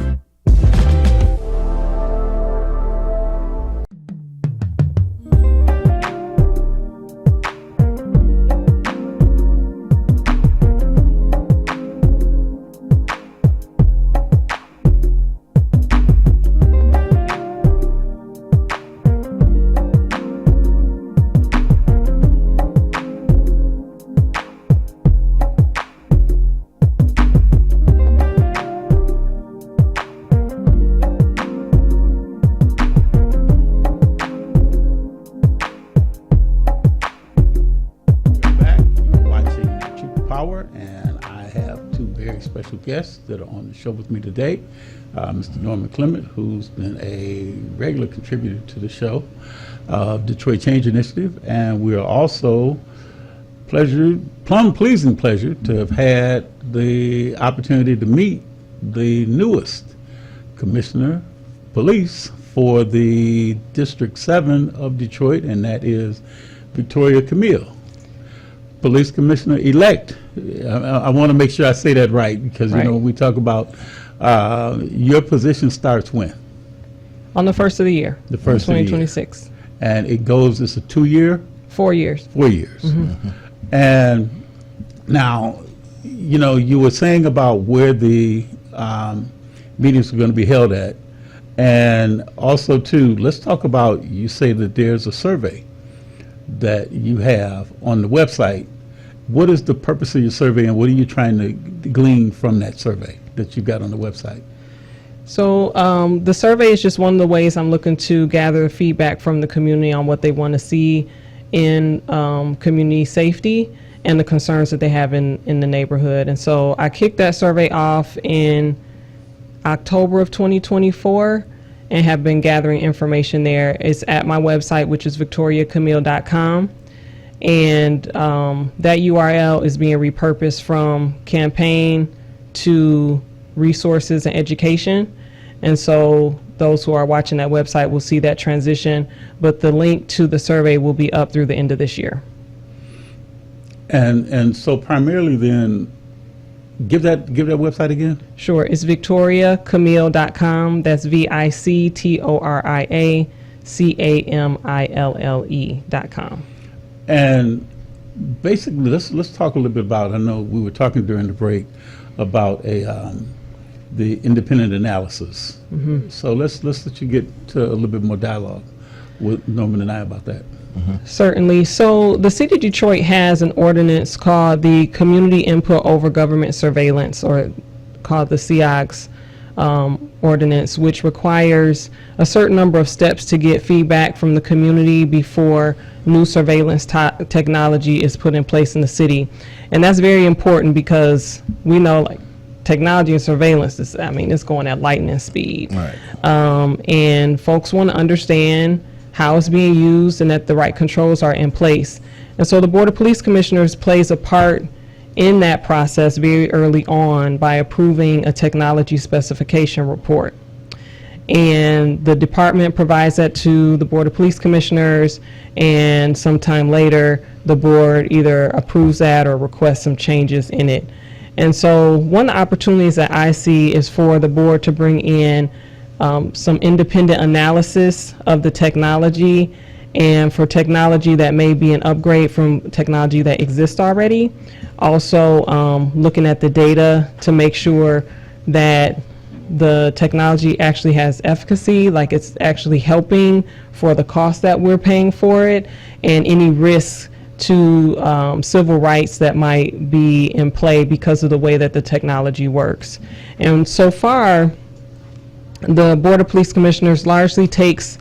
Speaker 1: Special guests that are on the show with me today. Mr. Norman Clement, who's been a regular contributor to the show, Detroit Change Initiative, and we are also pleasing pleasure to have had the opportunity to meet the newest Commissioner of Police for the District 7 of Detroit, and that is Victoria Camille. Police Commissioner-elect. I want to make sure I say that right, because you know when we talk about your position starts when?
Speaker 12: On the first of the year.
Speaker 1: The first of the year.
Speaker 12: 2026.
Speaker 1: And it goes. It's a 2-year.
Speaker 12: 4 years.
Speaker 1: 4 years. Mm-hmm. And now, you know, you were saying about where the meetings are going to be held at, and also too, let's talk about. You say that there's a survey that you have on the website. What is the purpose of your survey, and what are you trying to glean from that survey that you got on the website?
Speaker 12: So the survey is just one of the ways I'm looking to gather feedback from the community on what they want to see in community safety and the concerns that they have in the neighborhood. And so I kicked that survey off in October of 2024 and have been gathering information there. It's at my website, which is victoriacamille.com. And that URL is being repurposed from campaign to resources and education. And so those who are watching that website will see that transition, but the link to the survey will be up through the end of this year.
Speaker 1: And so primarily then, give that website again.
Speaker 12: Sure, it's victoriacamille.com. That's VICTORIACAMILLE.com.
Speaker 1: And basically, let's talk a little bit about. I know we were talking during the break about the independent analysis. Mm-hmm. So let's let you get to a little bit more dialogue with Norman and I about that.
Speaker 12: Mm-hmm. Certainly. So the city of Detroit has an ordinance called the Community Input Over Government Surveillance, or called the CIOGS ordinance, which requires a certain number of steps to get feedback from the community before new surveillance technology is put in place in the city. And that's very important because we know, like, technology and surveillance is, it's going at lightning speed.
Speaker 2: Right.
Speaker 12: And folks want to understand how it's being used and that the right controls are in place. And so the Board of Police Commissioners plays a part in that process very early on by approving a technology specification report. And the department provides that to the Board of Police Commissioners, and sometime later the board either approves that or requests some changes in it. And so one of the opportunities that I see is for the board to bring in some independent analysis of the technology, and for technology that may be an upgrade from technology that exists already. Also looking at the data to make sure that the technology actually has efficacy, like it's actually helping for the cost that we're paying for it, and any risks to civil rights that might be in play because of the way that the technology works. And so far, the Board of Police Commissioners largely takes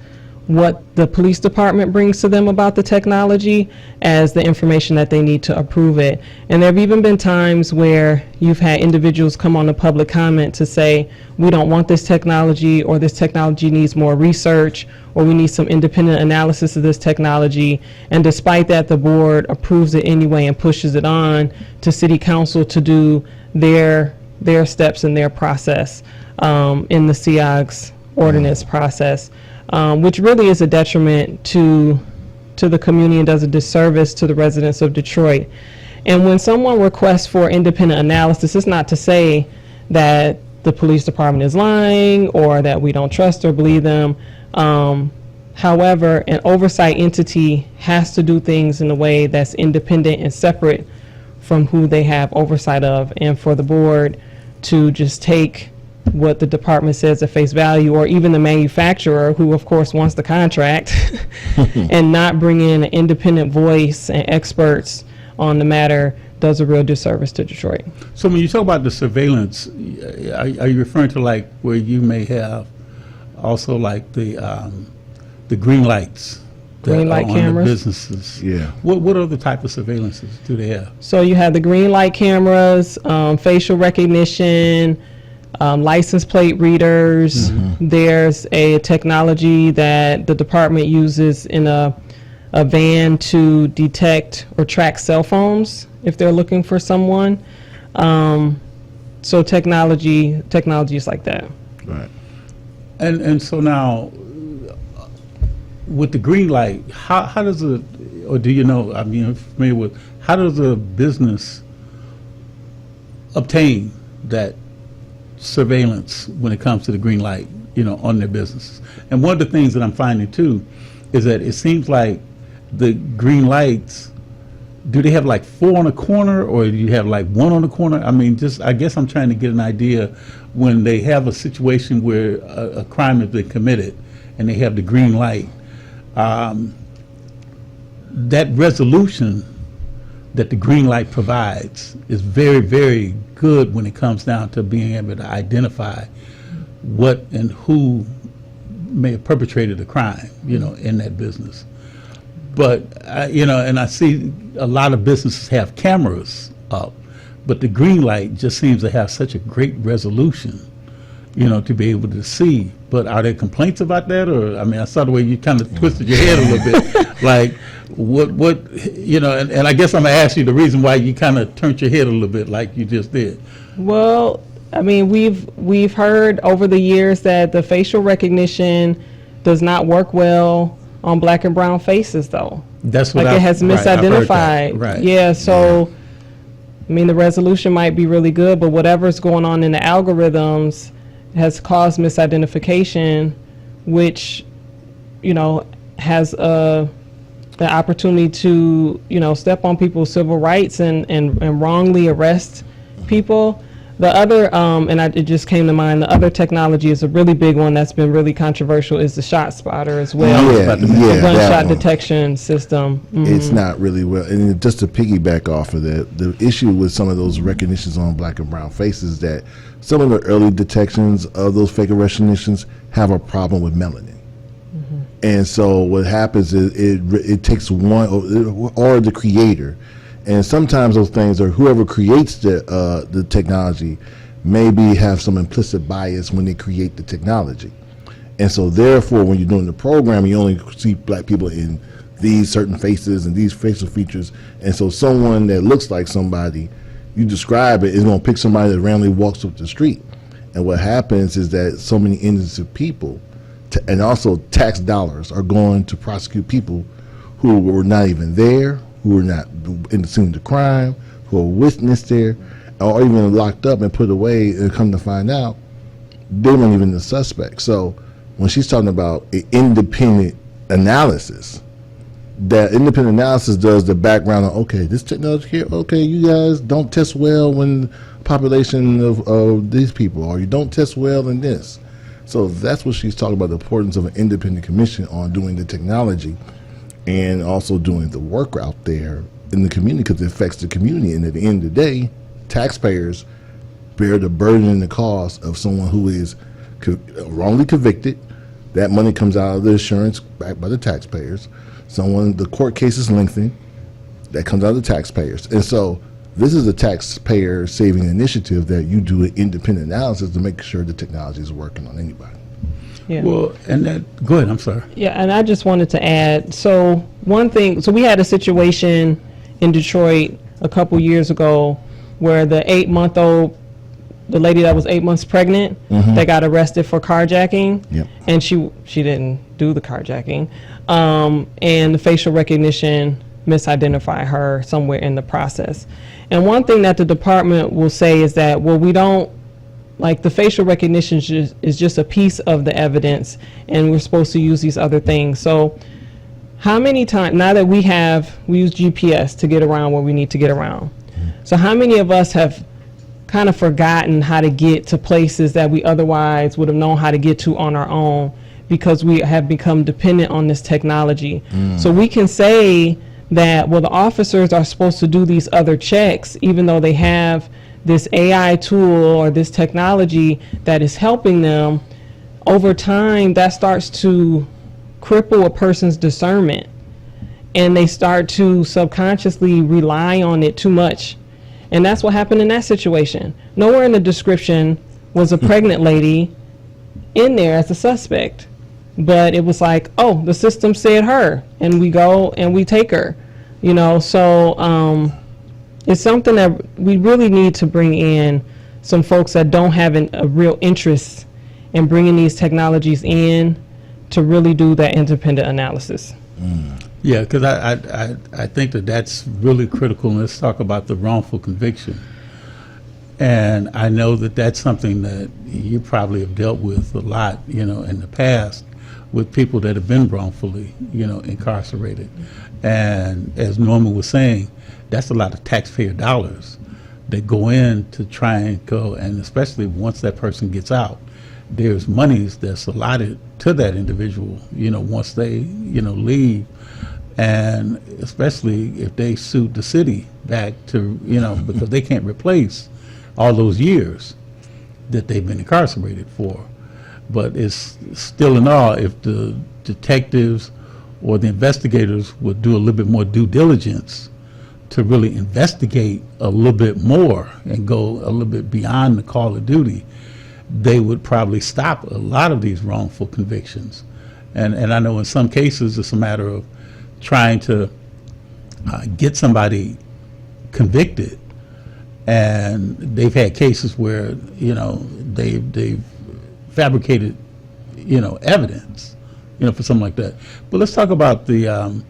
Speaker 12: what the police department brings to them about the technology as the information that they need to approve it. And there have even been times where you've had individuals come on a public comment to say, we don't want this technology, or this technology needs more research, or we need some independent analysis of this technology. And despite that, the board approves it anyway and pushes it on to City Council to do their their steps and their process in the CIOGS ordinance process, which really is a detriment to the community and does a disservice to the residents of Detroit. And when someone requests for independent analysis, it's not to say that the police department is lying or that we don't trust or believe them. However, an oversight entity has to do things in a way that's independent and separate from who they have oversight of, and for the board to just take what the department says at face value, or even the manufacturer, who of course wants the contract, and not bring in an independent voice and experts on the matter, does a real disservice to Detroit.
Speaker 1: So when you talk about the surveillance, are you referring to like where you may have also like the green lights?
Speaker 12: Green light
Speaker 1: on
Speaker 12: cameras?
Speaker 1: The businesses.
Speaker 2: Yeah.
Speaker 1: What other type of surveillances do they have?
Speaker 12: So you have the green light cameras, facial recognition, license plate readers. There's a technology that the department uses in a van to detect or track cell phones if they're looking for someone. So technology is like that.
Speaker 2: Right.
Speaker 1: And so now, with the green light, how does it, or do you know, I mean, I'm familiar with, how does a business obtain that surveillance when it comes to the green light, on their businesses? And one of the things that I'm finding too is that it seems like the green lights, do they have like 4 on a corner, or do you have like 1 on the corner? I mean, I guess I'm trying to get an idea when they have a situation where a crime has been committed and they have the green light. That resolution that the green light provides is very, very good when it comes down to being able to identify what and who may have perpetrated a crime, in that business. But, and I see a lot of businesses have cameras up, but the green light just seems to have such a great resolution, to be able to see. But are there complaints about that? Or, I mean, I saw the way you kind of twisted your head a little bit. Like, what, and I guess I'm going to ask you the reason why you kind of turned your head a little bit like you just did.
Speaker 12: Well, I mean, we've heard over the years that the facial recognition does not work well on black and brown faces, though.
Speaker 1: That's what
Speaker 12: it has misidentified.
Speaker 1: Right.
Speaker 12: Yeah, so, I mean, the resolution might be really good, but whatever's going on in the algorithms has caused misidentification, which, has the opportunity to, step on people's civil rights and wrongly arrest people. The other, it just came to mind, the other technology is a really big one that's been really controversial, is the shot spotter as well. The gunshot detection system.
Speaker 2: It's not really well. And just to piggyback off of that, the issue with some of those recognitions on black and brown faces is that some of the early detections of those fake recognitions have a problem with melanin. And so what happens is it takes one or the creator. And sometimes those things, or whoever creates the technology, maybe have some implicit bias when they create the technology. And so therefore, when you're doing the program, you only see black people in these certain faces and these facial features. And so someone that looks like somebody, you describe it, is going to pick somebody that randomly walks up the street. And what happens is that so many innocent people, and also tax dollars, are going to prosecute people who were not even there, who were not in the scene of the crime, who were witnessed there, or even locked up and put away, and come to find out, they weren't even the suspect. So when she's talking about an independent analysis, that independent analysis does the background of, okay, this technology here, okay, you guys don't test well when population of these people, or you don't test well in this. So that's what she's talking about, the importance of an independent commission on doing the technology and also doing the work out there in the community, because it affects the community. And at the end of the day, taxpayers bear the burden and the cost of someone who is wrongly convicted. That money comes out of the insurance backed by the taxpayers. The court case is lengthened. That comes out of the taxpayers. And so this is a taxpayer saving initiative, that you do an independent analysis to make sure the technology is working on anybody.
Speaker 12: Yeah.
Speaker 1: Well, go ahead, I'm sorry.
Speaker 12: Yeah, and I just wanted to add, so we had a situation in Detroit a couple years ago where the 8-month-old the lady that was 8 months pregnant that got arrested for carjacking,
Speaker 2: Yep.
Speaker 12: and she didn't do the carjacking, and the facial recognition misidentified her somewhere in the process. And one thing that the department will say is that, well, we don't, like, the facial recognition is just a piece of the evidence, and we're supposed to use these other things. So how many times, now that we use GPS to get around where we need to get around, so how many of us have kind of forgotten how to get to places that we otherwise would have known how to get to on our own because we have become dependent on this technology? So we can say that, well, the officers are supposed to do these other checks, even though they have this AI tool or this technology that is helping them. Over time, that starts to cripple a person's discernment, and they start to subconsciously rely on it too much. And that's what happened in that situation. Nowhere in the description was a pregnant lady in there as a suspect, but it was like, oh, the system said her, and we go and we take her, you know. So it's something that we really need to bring in some folks that don't have a real interest in bringing these technologies in to really do that independent analysis.
Speaker 1: Yeah, because I think that's really critical. And let's talk about the wrongful conviction. And I know that's something that you probably have dealt with a lot, you know, in the past with people that have been wrongfully, you know, incarcerated. And as Norma was saying, that's a lot of taxpayer dollars that go in to try and go, and especially once that person gets out, there's monies that's allotted to that individual, you know, once they, you know, leave. And especially if they sued the city back to, you know, because they can't replace all those years that they've been incarcerated for. But it's still in all, if the detectives or the investigators would do a little bit more due diligence to really investigate a little bit more and go a little bit beyond the call of duty, they would probably stop a lot of these wrongful convictions. And I know in some cases it's a matter of trying to get somebody convicted, and they've had cases where, you know, they've fabricated, you know, evidence, you know, for something like that. But let's talk about the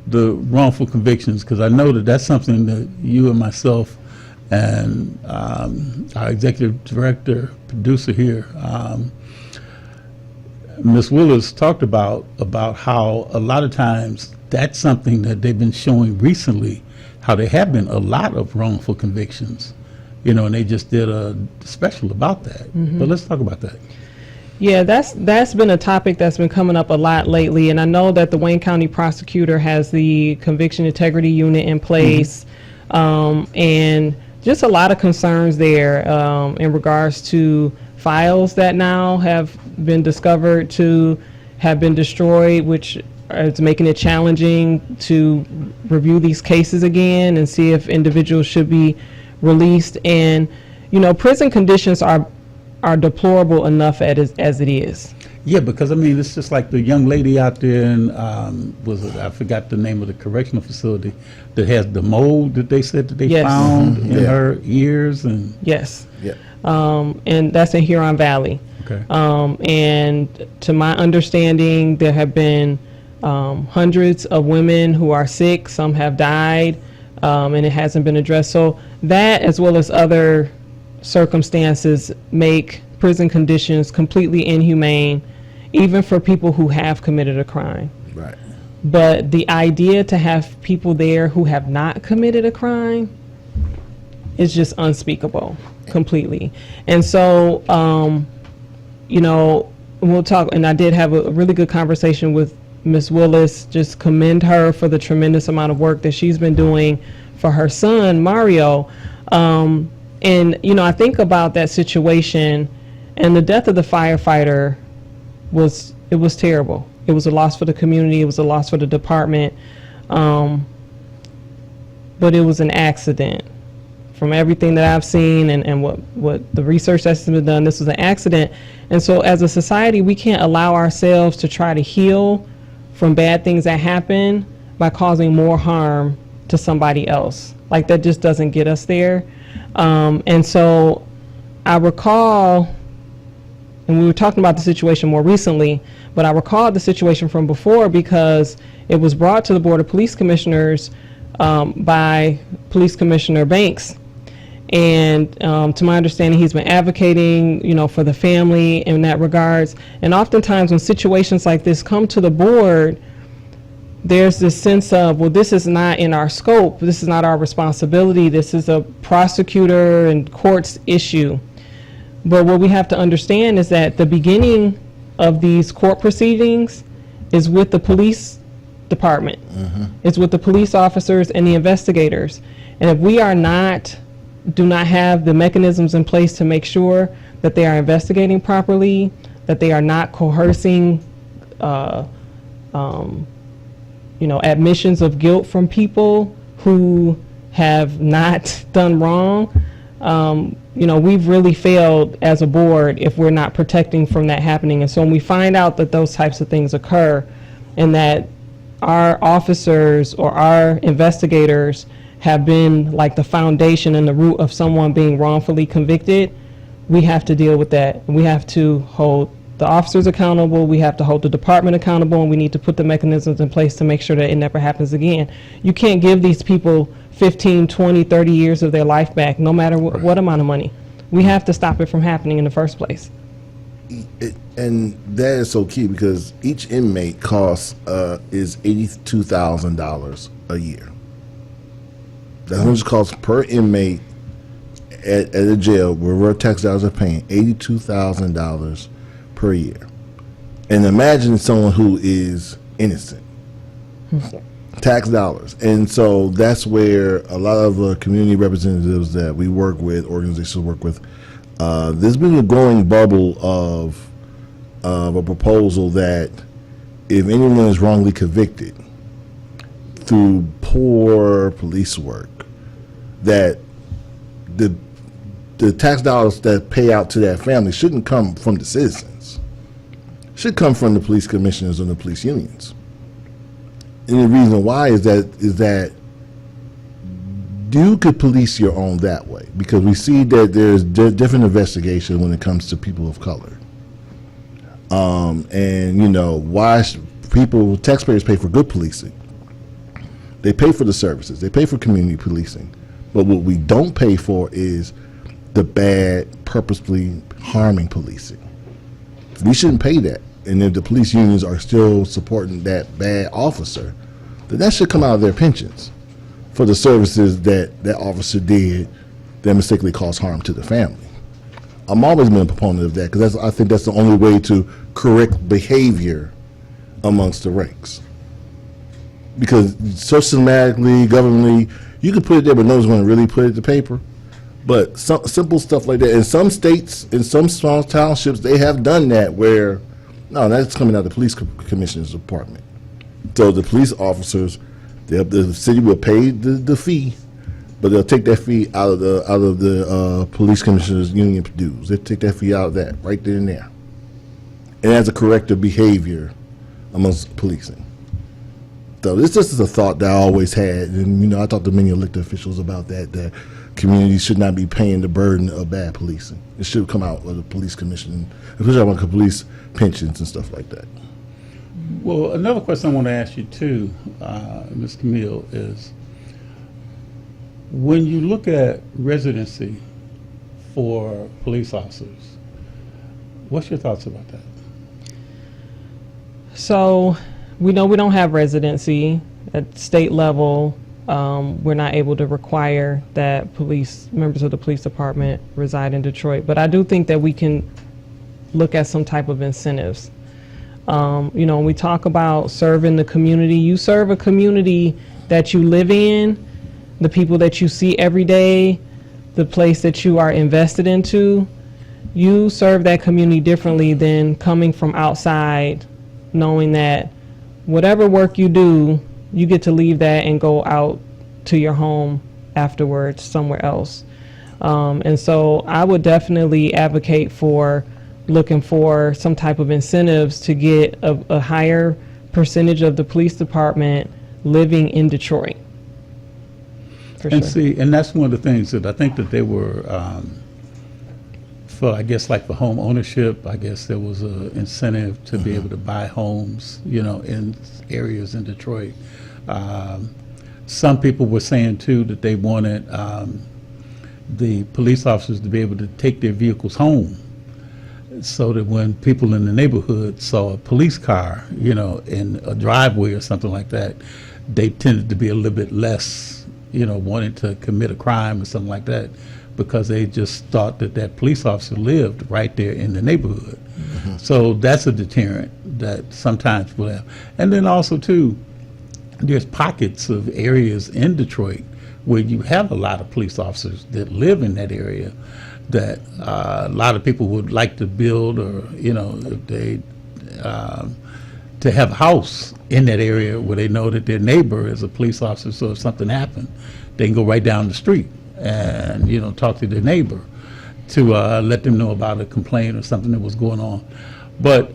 Speaker 1: wrongful convictions, because I know that's something that you and myself and our executive director, producer here, Ms. Willis, talked about how a lot of times that's something that they've been showing recently, how there have been a lot of wrongful convictions, you know, and they just did a special about that. But let's talk about that.
Speaker 12: Yeah, that's been a topic that's been coming up a lot lately, and I know that the Wayne County prosecutor has the Conviction Integrity Unit in place, and just a lot of concerns there in regards to files that now have been discovered to have been destroyed, which is making it challenging to review these cases again and see if individuals should be released. And, you know, prison conditions are deplorable enough as it is.
Speaker 1: Yeah, because I mean, it's just like the young lady out there in, I forgot the name of the correctional facility that has the mold that they said that they found in her ears. And
Speaker 12: yes.
Speaker 2: Yeah.
Speaker 12: And that's in Huron Valley.
Speaker 1: Okay.
Speaker 12: And to my understanding, there have been hundreds of women who are sick. Some have died, and it hasn't been addressed. So that, as well as other circumstances, make prison conditions completely inhumane, even for people who have committed a crime.
Speaker 2: Right.
Speaker 12: But the idea to have people there who have not committed a crime is just unspeakable completely. And so, you know, we'll talk, and I did have a really good conversation with Ms. Willis, just commend her for the tremendous amount of work that she's been doing for her son, Mario. And, you know, I think about that situation, and the death of the firefighter was terrible. It was a loss for the community. It was a loss for the department. But it was an accident. From everything that I've seen and what the research that's been done, this was an accident. And so as a society, we can't allow ourselves to try to heal from bad things that happen by causing more harm to somebody else. Like, that just doesn't get us there. And so I recall, and we were talking about the situation more recently, but I recall the situation from before because it was brought to the Board of Police Commissioners by Police Commissioner Banks. And to my understanding, he's been advocating, for the family in that regards. And oftentimes when situations like this come to the board, there's this sense of, well, this is not in our scope. This is not our responsibility. This is a prosecutor and court's issue. But what we have to understand is that the beginning of these court proceedings is with the police department. It's with the police officers and the investigators. And if we do not have the mechanisms in place to make sure that they are investigating properly, that they are not coercing admissions of guilt from people who have not done wrong, we've really failed as a board if we're not protecting from that happening. And so when we find out that those types of things occur and that our officers or our investigators have been like the foundation and the root of someone being wrongfully convicted, we have to deal with that. We have to hold the officers accountable, we have to hold the department accountable, and we need to put the mechanisms in place to make sure that it never happens again. You can't give these people 15, 20, 30 years of their life back, no matter what amount of money. We have to stop it from happening in the first place.
Speaker 2: And that is so key because each inmate costs is $82,000 a year. That's how much it costs per inmate at a jail where our tax dollars are paying $82,000 per year. And imagine someone who is innocent. Tax dollars. And so that's where a lot of the community representatives that we work with, organizations work with, there's been a growing bubble of a proposal that if anyone is wrongly convicted through poor police work, that the tax dollars that pay out to that family shouldn't come from the citizens. Should come from the police commissioners and the police unions. And the reason why is that you could police your own that way because we see that there's different investigation when it comes to people of color. Why taxpayers pay for good policing. They pay for the services. They pay for community policing. But what we don't pay for is the bad, purposefully harming policing. We shouldn't pay that. And if the police unions are still supporting that bad officer, then that should come out of their pensions for the services that officer did that mistakenly caused harm to the family. I'm always been a proponent of that because I think that's the only way to correct behavior amongst the ranks. Because systematically, governmentally, you can put it there, but no one's going to really put it to paper. But some simple stuff like that. In some states, in some small townships, they have done that where, no, that's coming out of the police commissioner's department. So the police officers, the city will pay the fee, but they'll take that fee out of the police commissioner's union dues. They take that fee out of that right there and there. And that's a corrective behavior amongst policing. So this just is a thought that I always had, and I talked to many elected officials about that communities should not be paying the burden of bad policing. It should come out of the police commission, especially about police pensions and stuff like that.
Speaker 1: Well, another question I want to ask you too, Ms. Camille, is when you look at residency for police officers, what's your thoughts about that?
Speaker 12: So we know we don't have residency at state level. We're not able to require that members of the police department reside in Detroit. But I do think that we can look at some type of incentives. When we talk about serving the community, you serve a community that you live in, the people that you see every day, the place that you are invested into. You serve that community differently than coming from outside, knowing that whatever work you do, you get to leave that and go out to your home afterwards somewhere else. And so I would definitely advocate for looking for some type of incentives to get a higher percentage of the police department living in Detroit.
Speaker 1: And that's one of the things that I think that they were for, I guess, like for home ownership, I guess there was an incentive to be able to buy homes, in areas in Detroit. Some people were saying too that they wanted the police officers to be able to take their vehicles home, so that when people in the neighborhood saw a police car, in a driveway or something like that, they tended to be a little bit less, wanting to commit a crime or something like that, because they just thought that police officer lived right there in the neighborhood. So that's a deterrent that sometimes people have. And then also too, there's pockets of areas in Detroit where you have a lot of police officers that live in that area that a lot of people would like to build, or if they to have a house in that area where they know that their neighbor is a police officer, so if something happened, they can go right down the street and talk to their neighbor to let them know about a complaint or something that was going on. But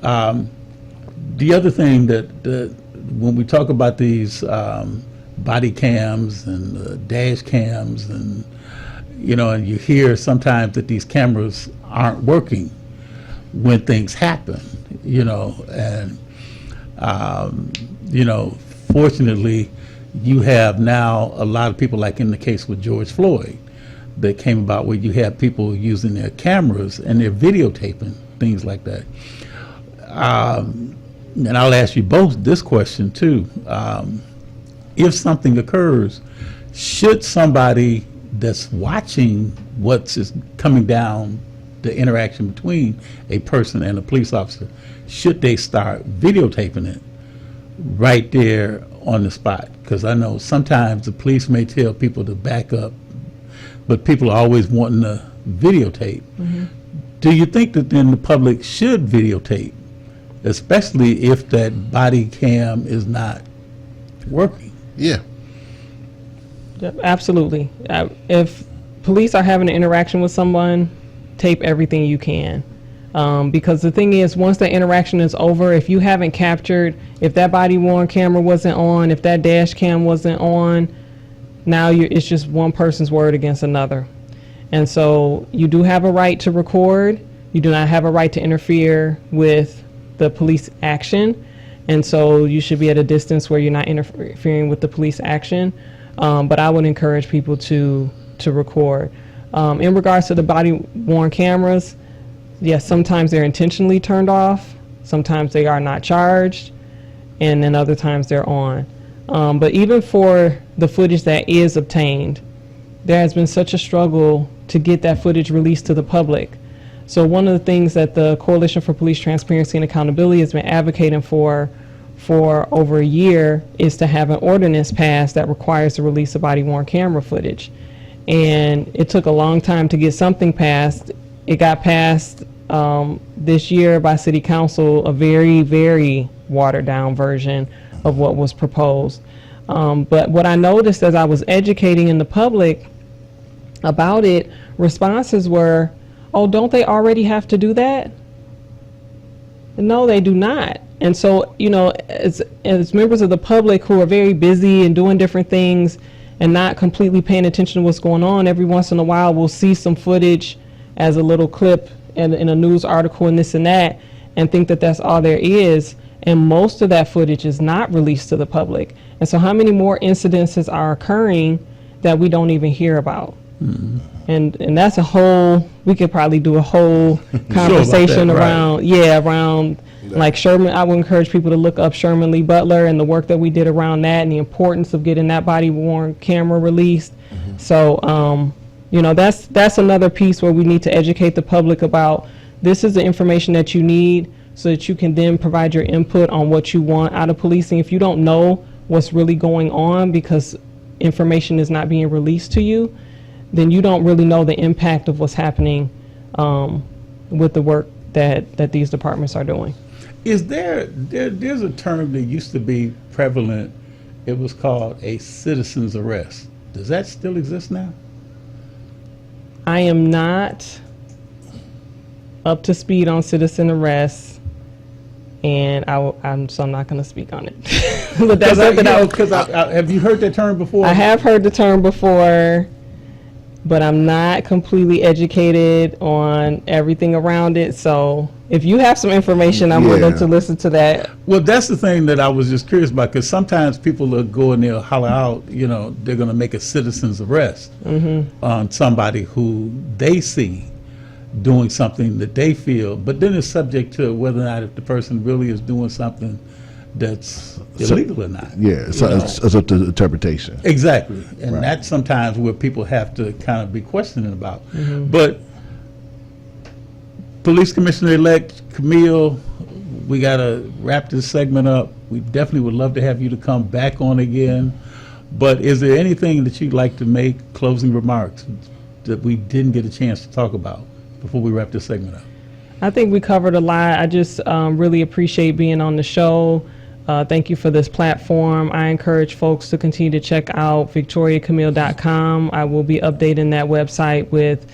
Speaker 1: the other thing that when we talk about these body cams and dash cams, and and you hear sometimes that these cameras aren't working when things happen, and fortunately, you have now a lot of people, like in the case with George Floyd, that came about where you have people using their cameras and they're videotaping things like that. And I'll ask you both this question too. If something occurs, should somebody that's watching what's coming down, the interaction between a person and a police officer, should they start videotaping it right there on the spot? Because I know sometimes the police may tell people to back up, but people are always wanting to videotape. Do you think that then the public should videotape, especially if that body cam is not working?
Speaker 2: Yeah.
Speaker 12: Yep, absolutely. If police are having an interaction with someone, tape everything you can. Because the thing is, once the interaction is over, if you haven't captured, if that body-worn camera wasn't on, if that dash cam wasn't on, now it's just one person's word against another. And so you do have a right to record. You do not have a right to interfere with the police action. And so you should be at a distance where you're not interfering with the police action. But I would encourage people to record. In regards to the body-worn cameras, yes, sometimes they're intentionally turned off. Sometimes they are not charged. And then other times they're on. But even for the footage that is obtained, there has been such a struggle to get that footage released to the public. So one of the things that the Coalition for Police Transparency and Accountability has been advocating for over a year is to have an ordinance passed that requires the release of body-worn camera footage. And it took a long time to get something passed. It got passed this year by City Council, a very, very watered-down version of what was proposed. But what I noticed as I was educating in the public about it, responses were, oh, don't they already have to do that? No, they do not. And so, as members of the public who are very busy and doing different things and not completely paying attention to what's going on, every once in a while we'll see some footage as a little clip in a news article and this and that, and think that that's all there is. And most of that footage is not released to the public. And so how many more incidences are occurring that we don't even hear about? Mm-hmm. And that's a whole, we could probably do a whole conversation around, around like Sherman. I would encourage people to look up Sherman Lee Butler and the work that we did around that and the importance of getting that body-worn camera released. Mm-hmm. So, that's another piece where we need to educate the public about this is the information that you need so that you can then provide your input on what you want out of policing. If you don't know what's really going on because information is not being released to you, then you don't really know the impact of what's happening with the work that these departments are doing.
Speaker 1: Is there's a term that used to be prevalent, it was called a citizen's arrest. Does that still exist now?
Speaker 12: I am not up to speed on citizen arrests, and I'm not going to speak on it. But that's something
Speaker 1: have you heard that term before?
Speaker 12: I have heard the term before. but I'm not completely educated on everything around it. So if you have some information, I'm willing to listen to that.
Speaker 1: Well, that's the thing that I was just curious about, because sometimes people will go and they'll holler out, you know, they're going to make a citizen's arrest on somebody who they see doing something that they feel, but then it's subject to whether or not if the person really is doing something that's illegal or not.
Speaker 2: Yeah, so it's up to interpretation.
Speaker 1: Exactly, and
Speaker 2: Right.
Speaker 1: that's sometimes where people have to kind of be questioning about. But Police Commissioner-elect Camille, we got to wrap this segment up. We definitely would love to have you to come back on again. But is there anything that you'd like to make, closing remarks, that we didn't get a chance to talk about before we wrap this segment up?
Speaker 12: I think we covered a lot. I just really appreciate being on the show. Thank you for this platform. I encourage folks to continue to check out victoriacamille.com. I will be updating that website with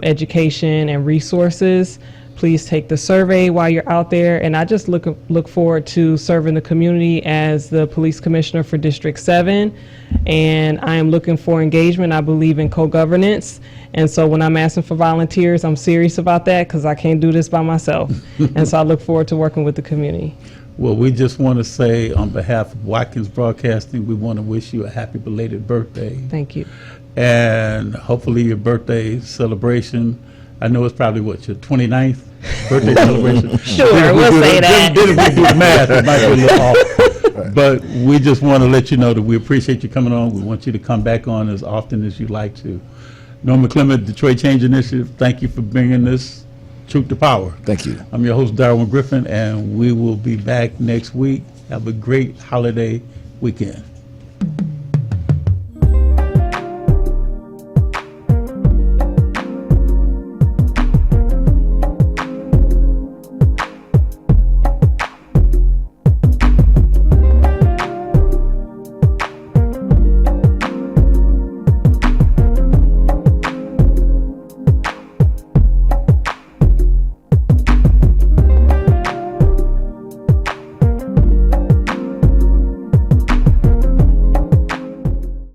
Speaker 12: education and resources. Please take the survey while you're out there. And I just look forward to serving the community as the police commissioner for District 7. And I am looking for engagement. I believe in co-governance. And so when I'm asking for volunteers, I'm serious about that because I can't do this by myself. And so I look forward to working with the community.
Speaker 1: Well, we just want to say on behalf of Watkins Broadcasting, we want to wish you a happy belated birthday.
Speaker 12: Thank you.
Speaker 1: And hopefully your birthday celebration, I know it's probably what, your 29th birthday celebration?
Speaker 12: Sure, we'll say that.
Speaker 1: If we do the math, it might be a little off. But we just want to let you know that we appreciate you coming on. We want you to come back on as often as you'd like to. Norma Clement, Detroit Change Initiative, thank you for bringing this Truth to Power.
Speaker 2: Thank you.
Speaker 1: I'm your host, Darwin Griffin, and we will be back next week. Have a great holiday weekend.